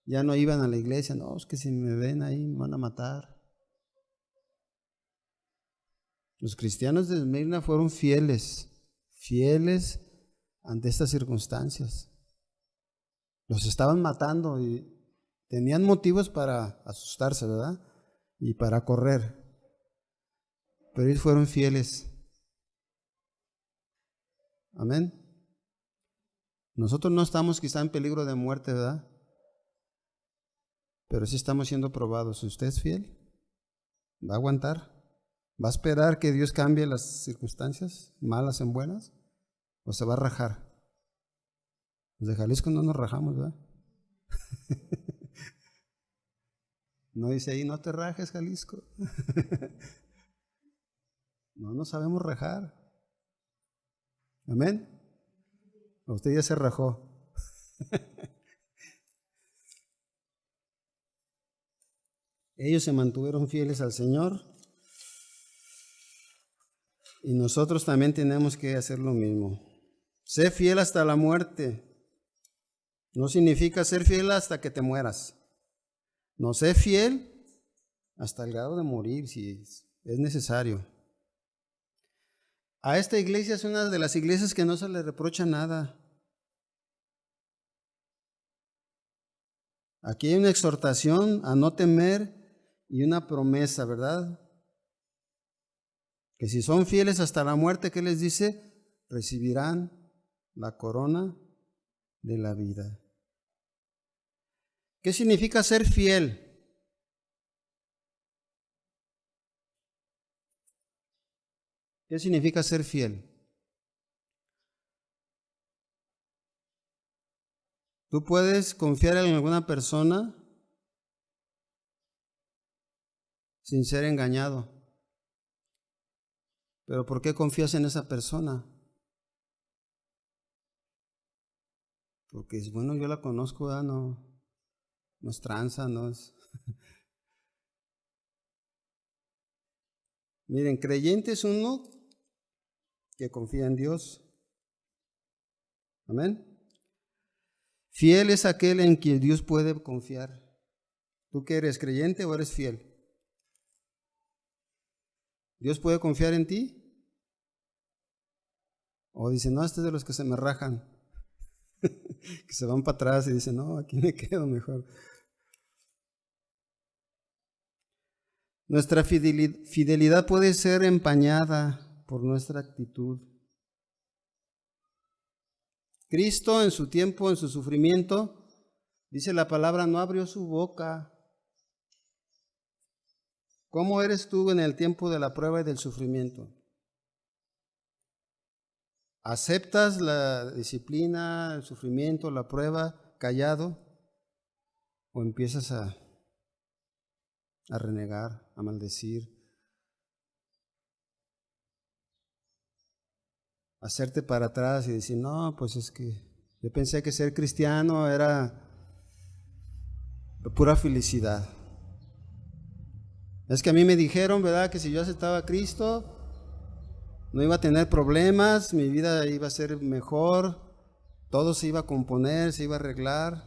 ¿Ya no iban a la iglesia? No, es que si me ven ahí me van a matar. Los cristianos de Esmirna fueron fieles ante estas circunstancias. Los estaban matando y tenían motivos para asustarse, ¿verdad? Y para correr. Pero ellos fueron fieles. Amén. Nosotros no estamos quizá en peligro de muerte, ¿verdad? Pero sí estamos siendo probados. Si usted es fiel, ¿va a aguantar? ¿Va a esperar que Dios cambie las circunstancias malas en buenas? ¿O se va a rajar? Los de Jalisco no nos rajamos, ¿verdad? No dice ahí, no te rajes, Jalisco. No sabemos rajar. Amén. Usted ya se rajó. Ellos se mantuvieron fieles al Señor y nosotros también tenemos que hacer lo mismo. Sé fiel hasta la muerte. No significa ser fiel hasta que te mueras. No, sé fiel hasta el grado de morir si es necesario. A esta iglesia es una de las iglesias que no se le reprocha nada. Aquí hay una exhortación a no temer y una promesa, ¿verdad? Que si son fieles hasta la muerte, ¿qué les dice? Recibirán la corona de la vida. ¿Qué significa ser fiel? ¿Qué significa ser fiel? Tú puedes confiar en alguna persona sin ser engañado. ¿Pero por qué confías en esa persona? Porque es bueno, yo la conozco, ¿verdad? No es tranza, no es... Miren, creyente es uno que confía en Dios. Amén. Fiel es aquel en quien Dios puede confiar. ¿Tú qué eres, creyente o eres fiel? ¿Dios puede confiar en ti? O dice, no, este es de los que se me rajan, que se van para atrás y dicen, no, aquí me quedo mejor. Nuestra fidelidad puede ser empañada por nuestra actitud. Cristo en su tiempo, en su sufrimiento, dice la palabra, no abrió su boca. ¿Cómo eres tú en el tiempo de la prueba y del sufrimiento? ¿Aceptas la disciplina, el sufrimiento, la prueba, callado? ¿O empiezas a renegar, a maldecir, a hacerte para atrás y decir, no, pues es que yo pensé que ser cristiano era pura felicidad? Es que a mí me dijeron, ¿verdad?, que si yo aceptaba a Cristo, no iba a tener problemas, mi vida iba a ser mejor, todo se iba a componer, se iba a arreglar.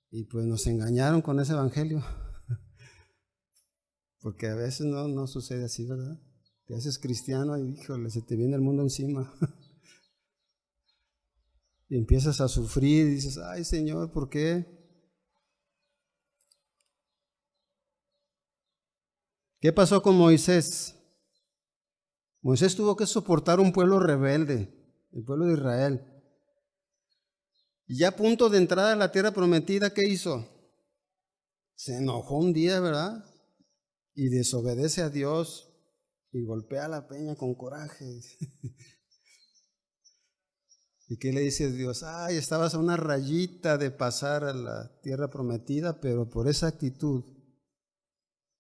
Y pues nos engañaron con ese evangelio. Porque a veces no sucede así, ¿verdad? Te haces cristiano y, híjole, se te viene el mundo encima. Y empiezas a sufrir y dices, ay Señor, ¿por qué? ¿Qué pasó con Moisés? Moisés tuvo que soportar un pueblo rebelde, el pueblo de Israel. Y ya a punto de entrar a la tierra prometida, ¿qué hizo? Se enojó un día, ¿verdad? Y desobedece a Dios y golpea la peña con coraje. ¿Y qué le dice Dios? Ay, estabas a una rayita de pasar a la tierra prometida, pero por esa actitud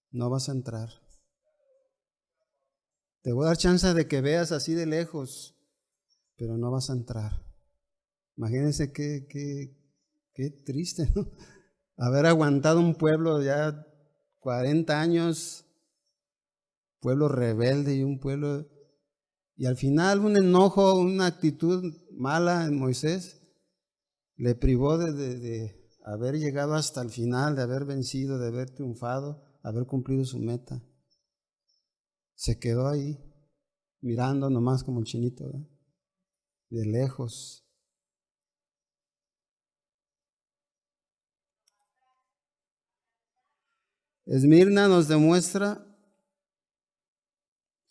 no vas a entrar. Te voy a dar chance de que veas así de lejos, pero no vas a entrar. Imagínense qué triste, ¿no? Haber aguantado un pueblo ya 40 años, pueblo rebelde y un pueblo... Y al final un enojo, una actitud mala en Moisés le privó de haber llegado hasta el final, de haber vencido, de haber triunfado, haber cumplido su meta. Se quedó ahí, mirando nomás como el chinito, ¿verdad?, de lejos. Esmirna nos demuestra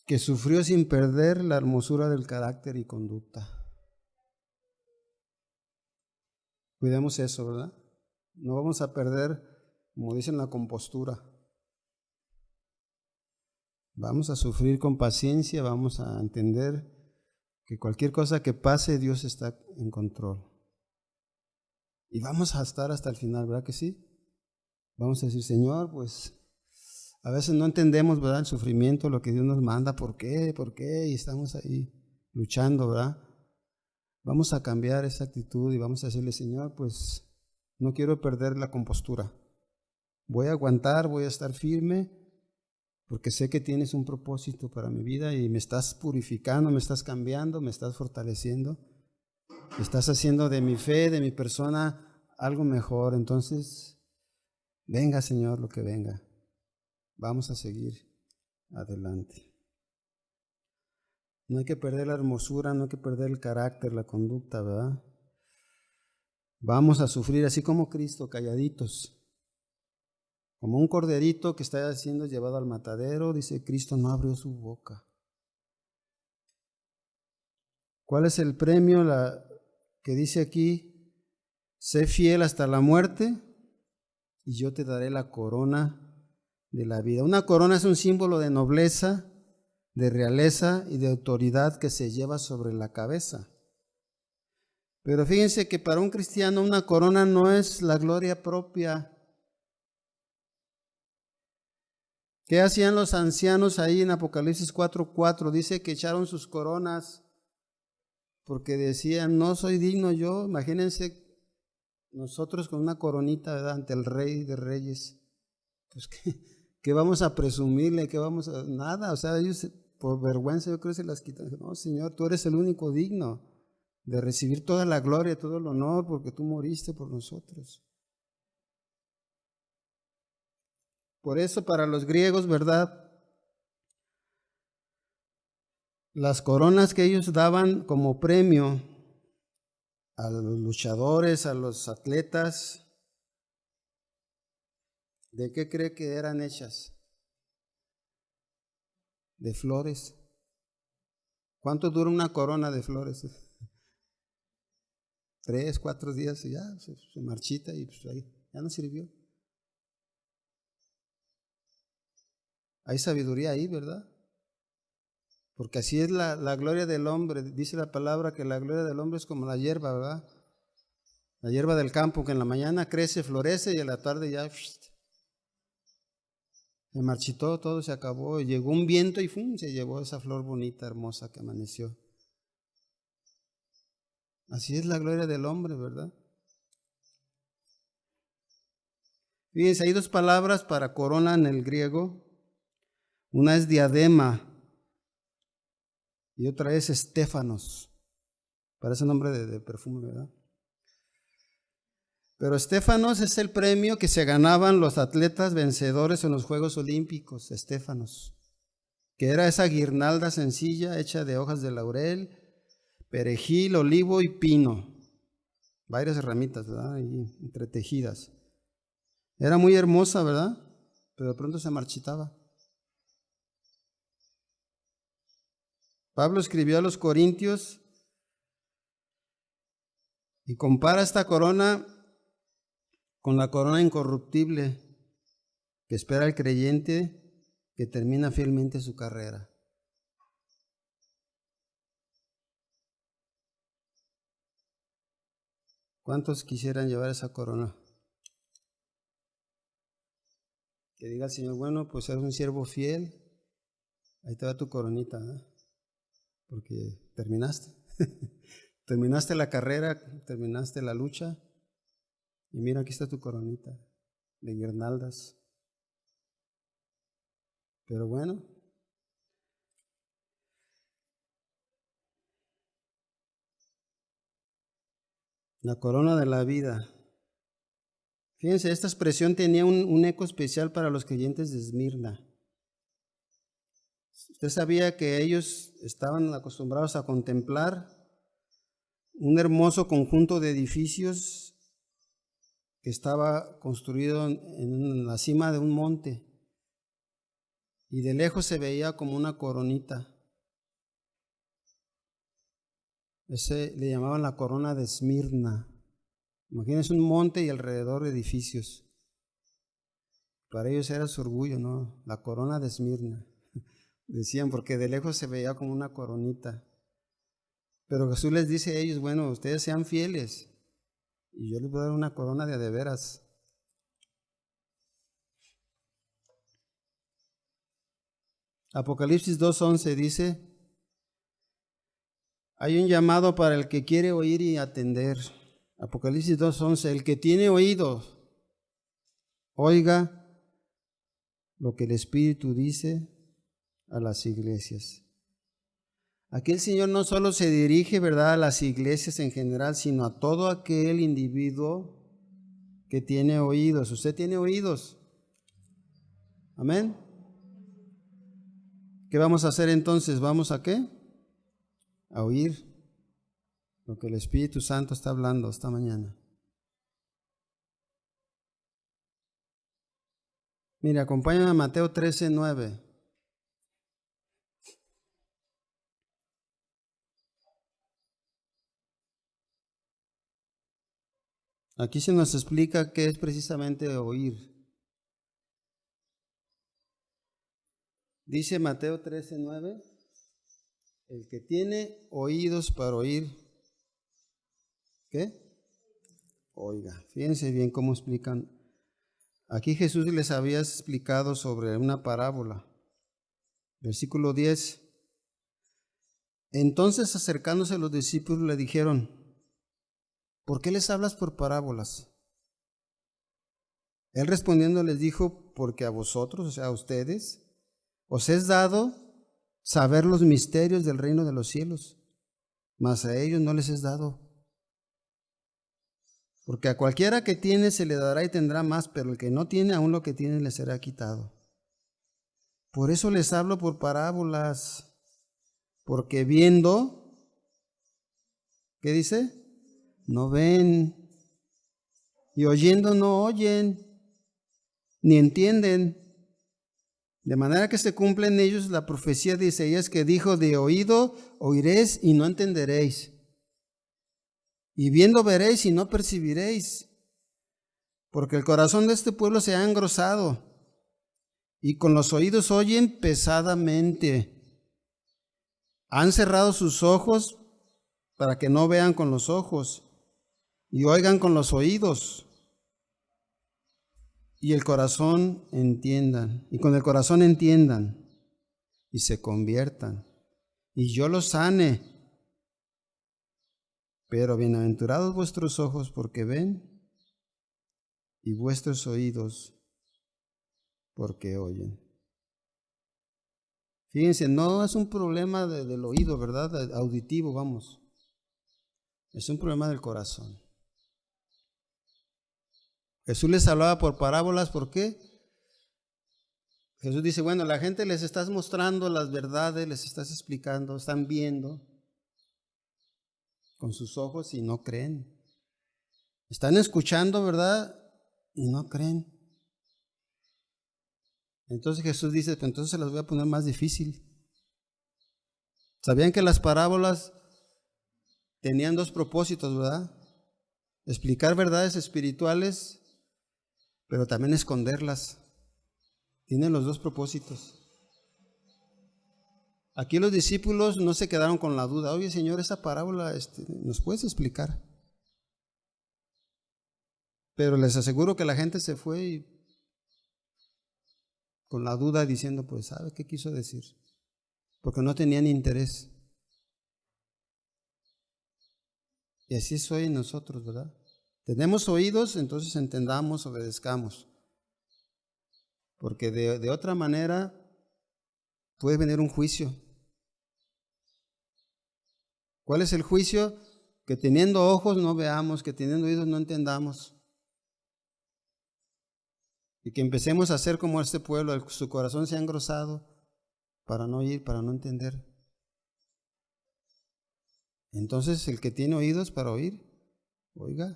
que sufrió sin perder la hermosura del carácter y conducta. Cuidemos eso, ¿verdad? No vamos a perder, como dicen, la compostura. Vamos a sufrir con paciencia, vamos a entender que cualquier cosa que pase, Dios está en control. Y vamos a estar hasta el final, ¿verdad que sí? Vamos a decir, Señor, pues a veces no entendemos, ¿verdad?, el sufrimiento, lo que Dios nos manda, ¿por qué? ¿Por qué? Y estamos ahí luchando, ¿verdad? vamos a cambiar esa actitud y vamos a decirle, Señor, pues no quiero perder la compostura. Voy a aguantar, voy a estar firme, porque sé que tienes un propósito para mi vida y me estás purificando, me estás cambiando, me estás fortaleciendo, me estás haciendo de mi fe, de mi persona, algo mejor. Entonces, venga, Señor, lo que venga. Vamos a seguir adelante. No hay que perder la hermosura, no hay que perder el carácter, la conducta, ¿verdad? Vamos a sufrir así como Cristo, calladitos. Como un corderito que está siendo llevado al matadero, dice Cristo, no abrió su boca. ¿Cuál es el premio que dice aquí? Sé fiel hasta la muerte y yo te daré la corona de la vida. Una corona es un símbolo de nobleza, de realeza y de autoridad que se lleva sobre la cabeza. Pero fíjense que para un cristiano una corona no es la gloria propia. ¿Qué hacían los ancianos ahí en Apocalipsis 4:4? Dice que echaron sus coronas porque decían, no soy digno yo. Imagínense nosotros con una coronita, ¿verdad?, ante el Rey de Reyes. Pues ¿qué vamos a presumirle? ¿Qué vamos a...? Nada, o sea, ellos por vergüenza yo creo que se las quitan. No, Señor, tú eres el único digno de recibir toda la gloria, todo el honor, porque tú moriste por nosotros. Por eso para los griegos, ¿verdad?, las coronas que ellos daban como premio a los luchadores, a los atletas, ¿de qué cree que eran hechas? De flores. ¿Cuánto dura una corona de flores? 3, 4 días y ya se marchita y pues ahí ya no sirvió. Hay sabiduría ahí, ¿verdad? Porque así es la gloria del hombre. Dice la palabra que la gloria del hombre es como la hierba, ¿verdad? La hierba del campo que en la mañana crece, florece y en la tarde ya se marchitó, todo se acabó. Llegó un viento y ¡fum!, se llevó esa flor bonita, hermosa que amaneció. Así es la gloria del hombre, ¿verdad? Fíjense, hay 2 palabras para corona en el griego. Una es diadema y otra es estéfanos. Parece nombre de perfume, ¿verdad? Pero estéfanos es el premio que se ganaban los atletas vencedores en los Juegos Olímpicos, estéfanos, que era esa guirnalda sencilla hecha de hojas de laurel, perejil, olivo y pino, varias ramitas, ¿verdad?, ahí entretejidas. Era muy hermosa, ¿verdad?, pero de pronto se marchitaba. Pablo escribió a los Corintios y compara esta corona con la corona incorruptible que espera el creyente que termina fielmente su carrera. ¿Cuántos quisieran llevar esa corona? Que diga el Señor, bueno, pues eres un siervo fiel, ahí te va tu coronita, ¿eh? Porque terminaste. Terminaste la carrera, terminaste la lucha, y mira, aquí está tu coronita de guirnaldas. Pero bueno, la corona de la vida. Fíjense, esta expresión tenía un eco especial para los creyentes de Esmirna. Usted sabía que ellos estaban acostumbrados a contemplar un hermoso conjunto de edificios que estaba construido en la cima de un monte y de lejos se veía como una coronita. Ese le llamaban la corona de Esmirna. Imagínense un monte y alrededor edificios. Para ellos era su orgullo, ¿no? La corona de Esmirna. Decían, porque de lejos se veía como una coronita. Pero Jesús les dice a ellos, bueno, ustedes sean fieles y yo les voy a dar una corona de veras. Apocalipsis 2:11 dice, Hay un llamado para el que quiere oír y atender. Apocalipsis 2:11, el que tiene oídos, oiga lo que el Espíritu dice a las iglesias. Aquí el Señor no solo se dirige, ¿verdad?, a las iglesias en general, sino a todo aquel individuo que tiene oídos. Usted tiene oídos. Amén. ¿Qué vamos a hacer entonces? ¿Vamos a qué? A oír lo que el Espíritu Santo está hablando esta mañana. Mire, acompáñame a Mateo 13:9. Aquí se nos explica qué es precisamente oír. Dice Mateo 13:9, el que tiene oídos para oír, ¿qué? Oiga. Fíjense bien cómo explican. Aquí Jesús les había explicado sobre una parábola. Versículo 10. Entonces, acercándose los discípulos, le dijeron, ¿por qué les hablas por parábolas? Él respondiendo les dijo, porque a vosotros, o sea, a ustedes, os es dado saber los misterios del reino de los cielos, mas a ellos no les es dado. Porque a cualquiera que tiene se le dará y tendrá más, pero el que no tiene, aún lo que tiene le será quitado. Por eso les hablo por parábolas, porque viendo, ¿qué dice? No ven, y oyendo no oyen, ni entienden. De manera que se cumple en ellos la profecía de Isaías que dijo, de oído oiréis y no entenderéis. Y viendo veréis y no percibiréis. Porque el corazón de este pueblo se ha engrosado y con los oídos oyen pesadamente. Han cerrado sus ojos para que no vean con los ojos y oigan con los oídos. Y el corazón entiendan, y con el corazón entiendan y se conviertan, y yo los sane. Pero bienaventurados vuestros ojos porque ven, y vuestros oídos porque oyen. Fíjense, no es un problema del oído, ¿verdad? Auditivo, vamos. Es un problema del corazón. Jesús les hablaba por parábolas, ¿por qué? Jesús dice, bueno, la gente les estás mostrando las verdades, les estás explicando, están viendo con sus ojos y no creen. Están escuchando, ¿verdad? Y no creen. Entonces Jesús dice, pues entonces se las voy a poner más difícil. ¿Sabían que las parábolas tenían dos propósitos, verdad? Explicar verdades espirituales, pero también esconderlas. Tienen los dos propósitos. Aquí los discípulos no se quedaron con la duda. Oye, Señor, esa parábola, ¿nos puedes explicar? Pero les aseguro que la gente se fue con la duda diciendo, pues, ¿sabe qué quiso decir? Porque no tenían interés. Y así soy nosotros, ¿verdad? Tenemos oídos, entonces entendamos, obedezcamos. Porque de otra manera puede venir un juicio. ¿Cuál es el juicio? Que teniendo ojos no veamos, que teniendo oídos no entendamos. Y que empecemos a hacer como este pueblo, su corazón se ha engrosado para no oír, para no entender. Entonces el que tiene oídos para oír, oiga.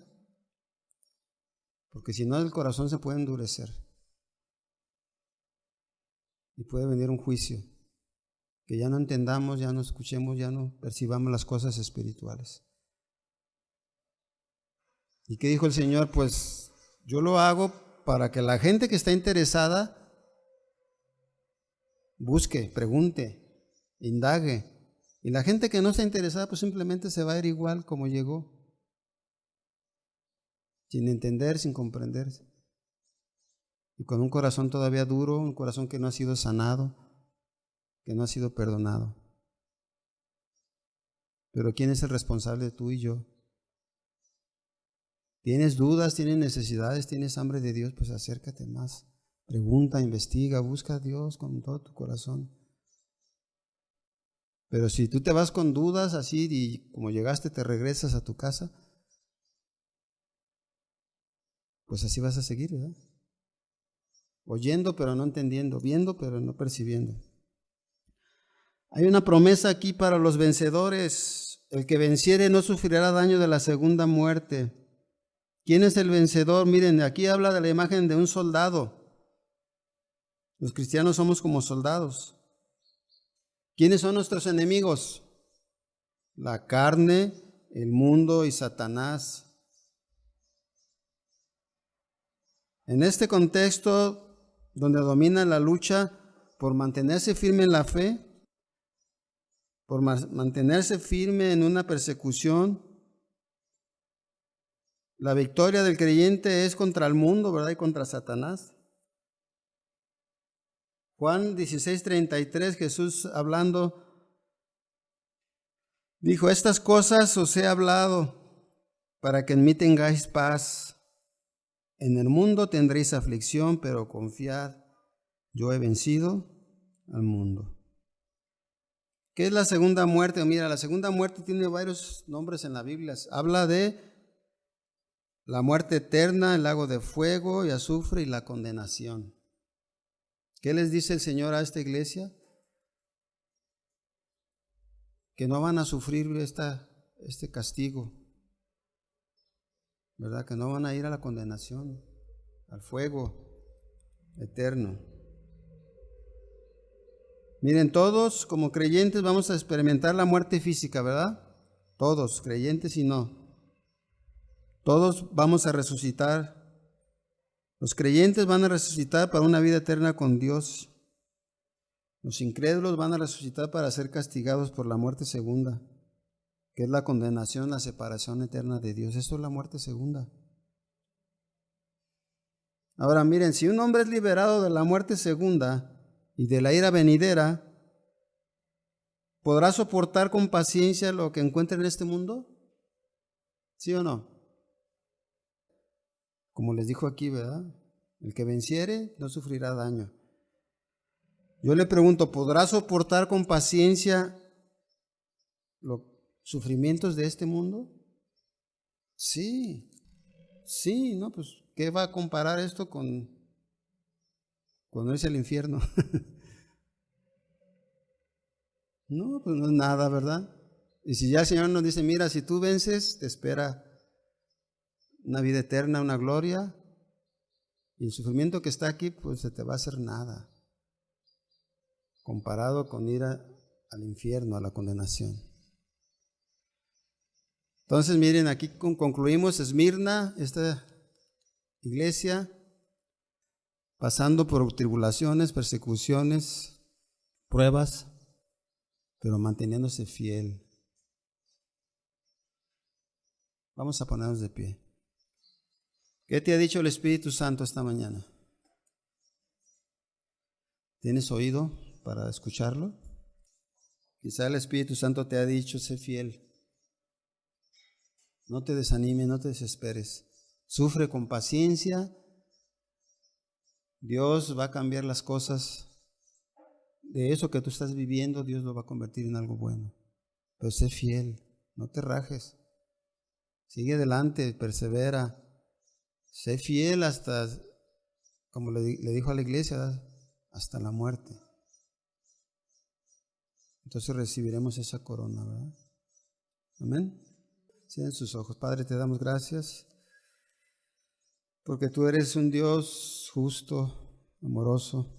Porque si no, el corazón se puede endurecer. Y puede venir un juicio. Que ya no entendamos, ya no escuchemos, ya no percibamos las cosas espirituales. ¿Y qué dijo el Señor? Pues yo lo hago para que la gente que está interesada busque, pregunte, indague. Y la gente que no está interesada, pues simplemente se va a ir igual como llegó. Sin entender, sin comprender. Y con un corazón todavía duro, un corazón que no ha sido sanado, que no ha sido perdonado. Pero ¿quién es el responsable? Tú y yo. ¿Tienes dudas, tienes necesidades, tienes hambre de Dios? Pues acércate más. Pregunta, investiga, busca a Dios con todo tu corazón. Pero si tú te vas con dudas así y como llegaste te regresas a tu casa, pues así vas a seguir, ¿verdad? Oyendo pero no entendiendo, viendo pero no percibiendo. Hay una promesa aquí para los vencedores. El que venciere no sufrirá daño de la segunda muerte. ¿Quién es el vencedor? Miren, aquí habla de la imagen de un soldado. Los cristianos somos como soldados. ¿Quiénes son nuestros enemigos? La carne, el mundo y Satanás. En este contexto donde domina la lucha por mantenerse firme en la fe, por mantenerse firme en una persecución, la victoria del creyente es contra el mundo, ¿verdad? Y contra Satanás. Juan 16:33, Jesús hablando, dijo: estas cosas os he hablado para que en mí tengáis paz. En el mundo tendréis aflicción, pero confiad, yo he vencido al mundo. ¿Qué es la segunda muerte? Mira, la segunda muerte tiene varios nombres en la Biblia. Habla de la muerte eterna, el lago de fuego y azufre y la condenación. ¿Qué les dice el Señor a esta iglesia? Que no van a sufrir este castigo, ¿verdad? Que no van a ir a la condenación, al fuego eterno. Miren, todos como creyentes vamos a experimentar la muerte física, ¿verdad? Todos, creyentes y no. Todos vamos a resucitar. Los creyentes van a resucitar para una vida eterna con Dios. Los incrédulos van a resucitar para ser castigados por la muerte segunda, que es la condenación, la separación eterna de Dios. Eso es la muerte segunda. Ahora miren, si un hombre es liberado de la muerte segunda y de la ira venidera, ¿podrá soportar con paciencia lo que encuentre en este mundo? ¿Sí o no? Como les dijo aquí, ¿verdad? El que venciere no sufrirá daño. Yo le pregunto, ¿podrá soportar con paciencia los sufrimientos de este mundo? Sí, sí, ¿no? Pues, ¿qué va a comparar esto con irse al infierno? No, pues no es nada, ¿verdad? Y si ya el Señor nos dice, mira, si tú vences, te espera una vida eterna, una gloria, y el sufrimiento que está aquí, pues se te va a hacer nada, comparado con ir al infierno, a la condenación. Entonces, miren, aquí concluimos Esmirna, esta iglesia, pasando por tribulaciones, persecuciones, pruebas, pero manteniéndose fiel. Vamos a ponernos de pie. ¿Qué te ha dicho el Espíritu Santo esta mañana? ¿Tienes oído para escucharlo? Quizá el Espíritu Santo te ha dicho, sé fiel. No te desanimes, no te desesperes. Sufre con paciencia. Dios va a cambiar las cosas. De eso que tú estás viviendo, Dios lo va a convertir en algo bueno. Pero sé fiel, no te rajes. Sigue adelante, persevera. Sé fiel hasta, como le dijo a la iglesia, hasta la muerte. Entonces recibiremos esa corona, ¿verdad? Amén. Cierren sus ojos. Padre, te damos gracias porque tú eres un Dios justo, amoroso.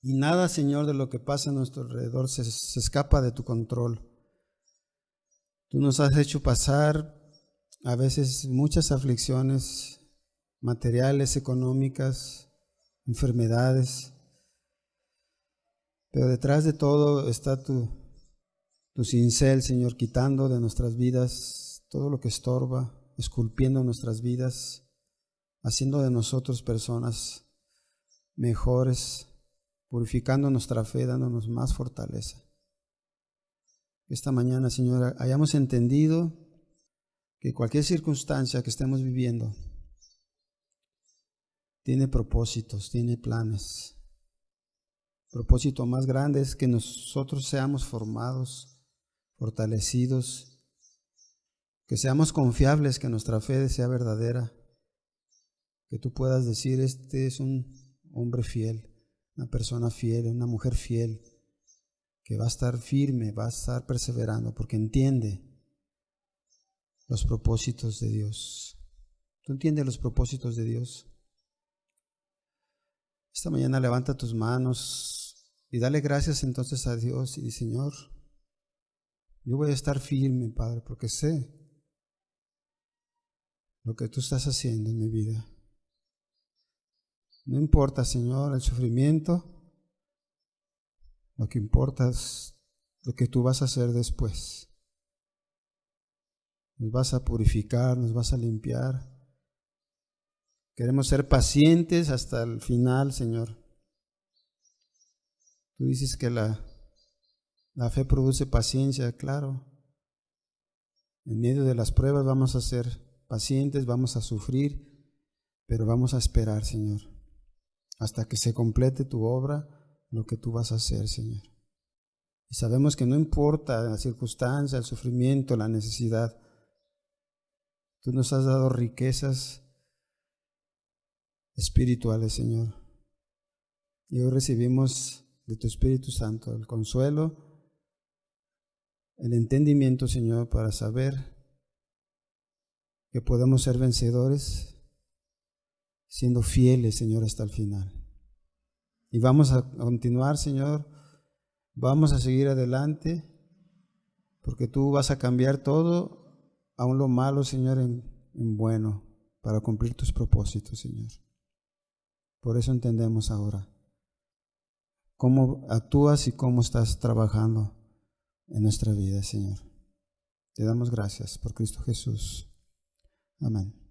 Y nada, Señor, de lo que pasa a nuestro alrededor se escapa de tu control. Tú nos has hecho pasar a veces muchas aflicciones materiales, económicas, enfermedades. Pero detrás de todo está tu cincel, Señor, quitando de nuestras vidas todo lo que estorba, esculpiendo nuestras vidas, haciendo de nosotros personas mejores, purificando nuestra fe, dándonos más fortaleza. esta mañana, Señor, hayamos entendido que cualquier circunstancia que estemos viviendo tiene propósitos, tiene planes. El propósito más grande es que nosotros seamos formados, fortalecidos, que seamos confiables, que nuestra fe sea verdadera, que tú puedas decir, este es un hombre fiel, una persona fiel, una mujer fiel, que va a estar firme, va a estar perseverando, porque entiende los propósitos de Dios. ¿Tú entiendes los propósitos de Dios? Esta mañana levanta tus manos y dale gracias entonces a Dios y di, Señor, yo voy a estar firme, Padre, porque sé lo que tú estás haciendo en mi vida. No importa, Señor, el sufrimiento, lo que importa es lo que tú vas a hacer después. Nos vas a purificar, nos vas a limpiar. Queremos ser pacientes hasta el final, Señor. Tú dices que la fe produce paciencia, claro. En medio de las pruebas vamos a ser pacientes, vamos a sufrir, pero vamos a esperar, Señor, hasta que se complete tu obra, lo que tú vas a hacer, Señor. Y sabemos que no importa la circunstancia, el sufrimiento, la necesidad, tú nos has dado riquezas espirituales, Señor. Y hoy recibimos de tu Espíritu Santo el consuelo, el entendimiento, Señor, para saber que podemos ser vencedores siendo fieles, Señor, hasta el final. Y vamos a continuar, Señor, vamos a seguir adelante, porque tú vas a cambiar todo, aun lo malo, Señor, en bueno, para cumplir tus propósitos, Señor. Por eso entendemos ahora cómo actúas y cómo estás trabajando en nuestra vida, Señor. Te damos gracias por Cristo Jesús. Amén.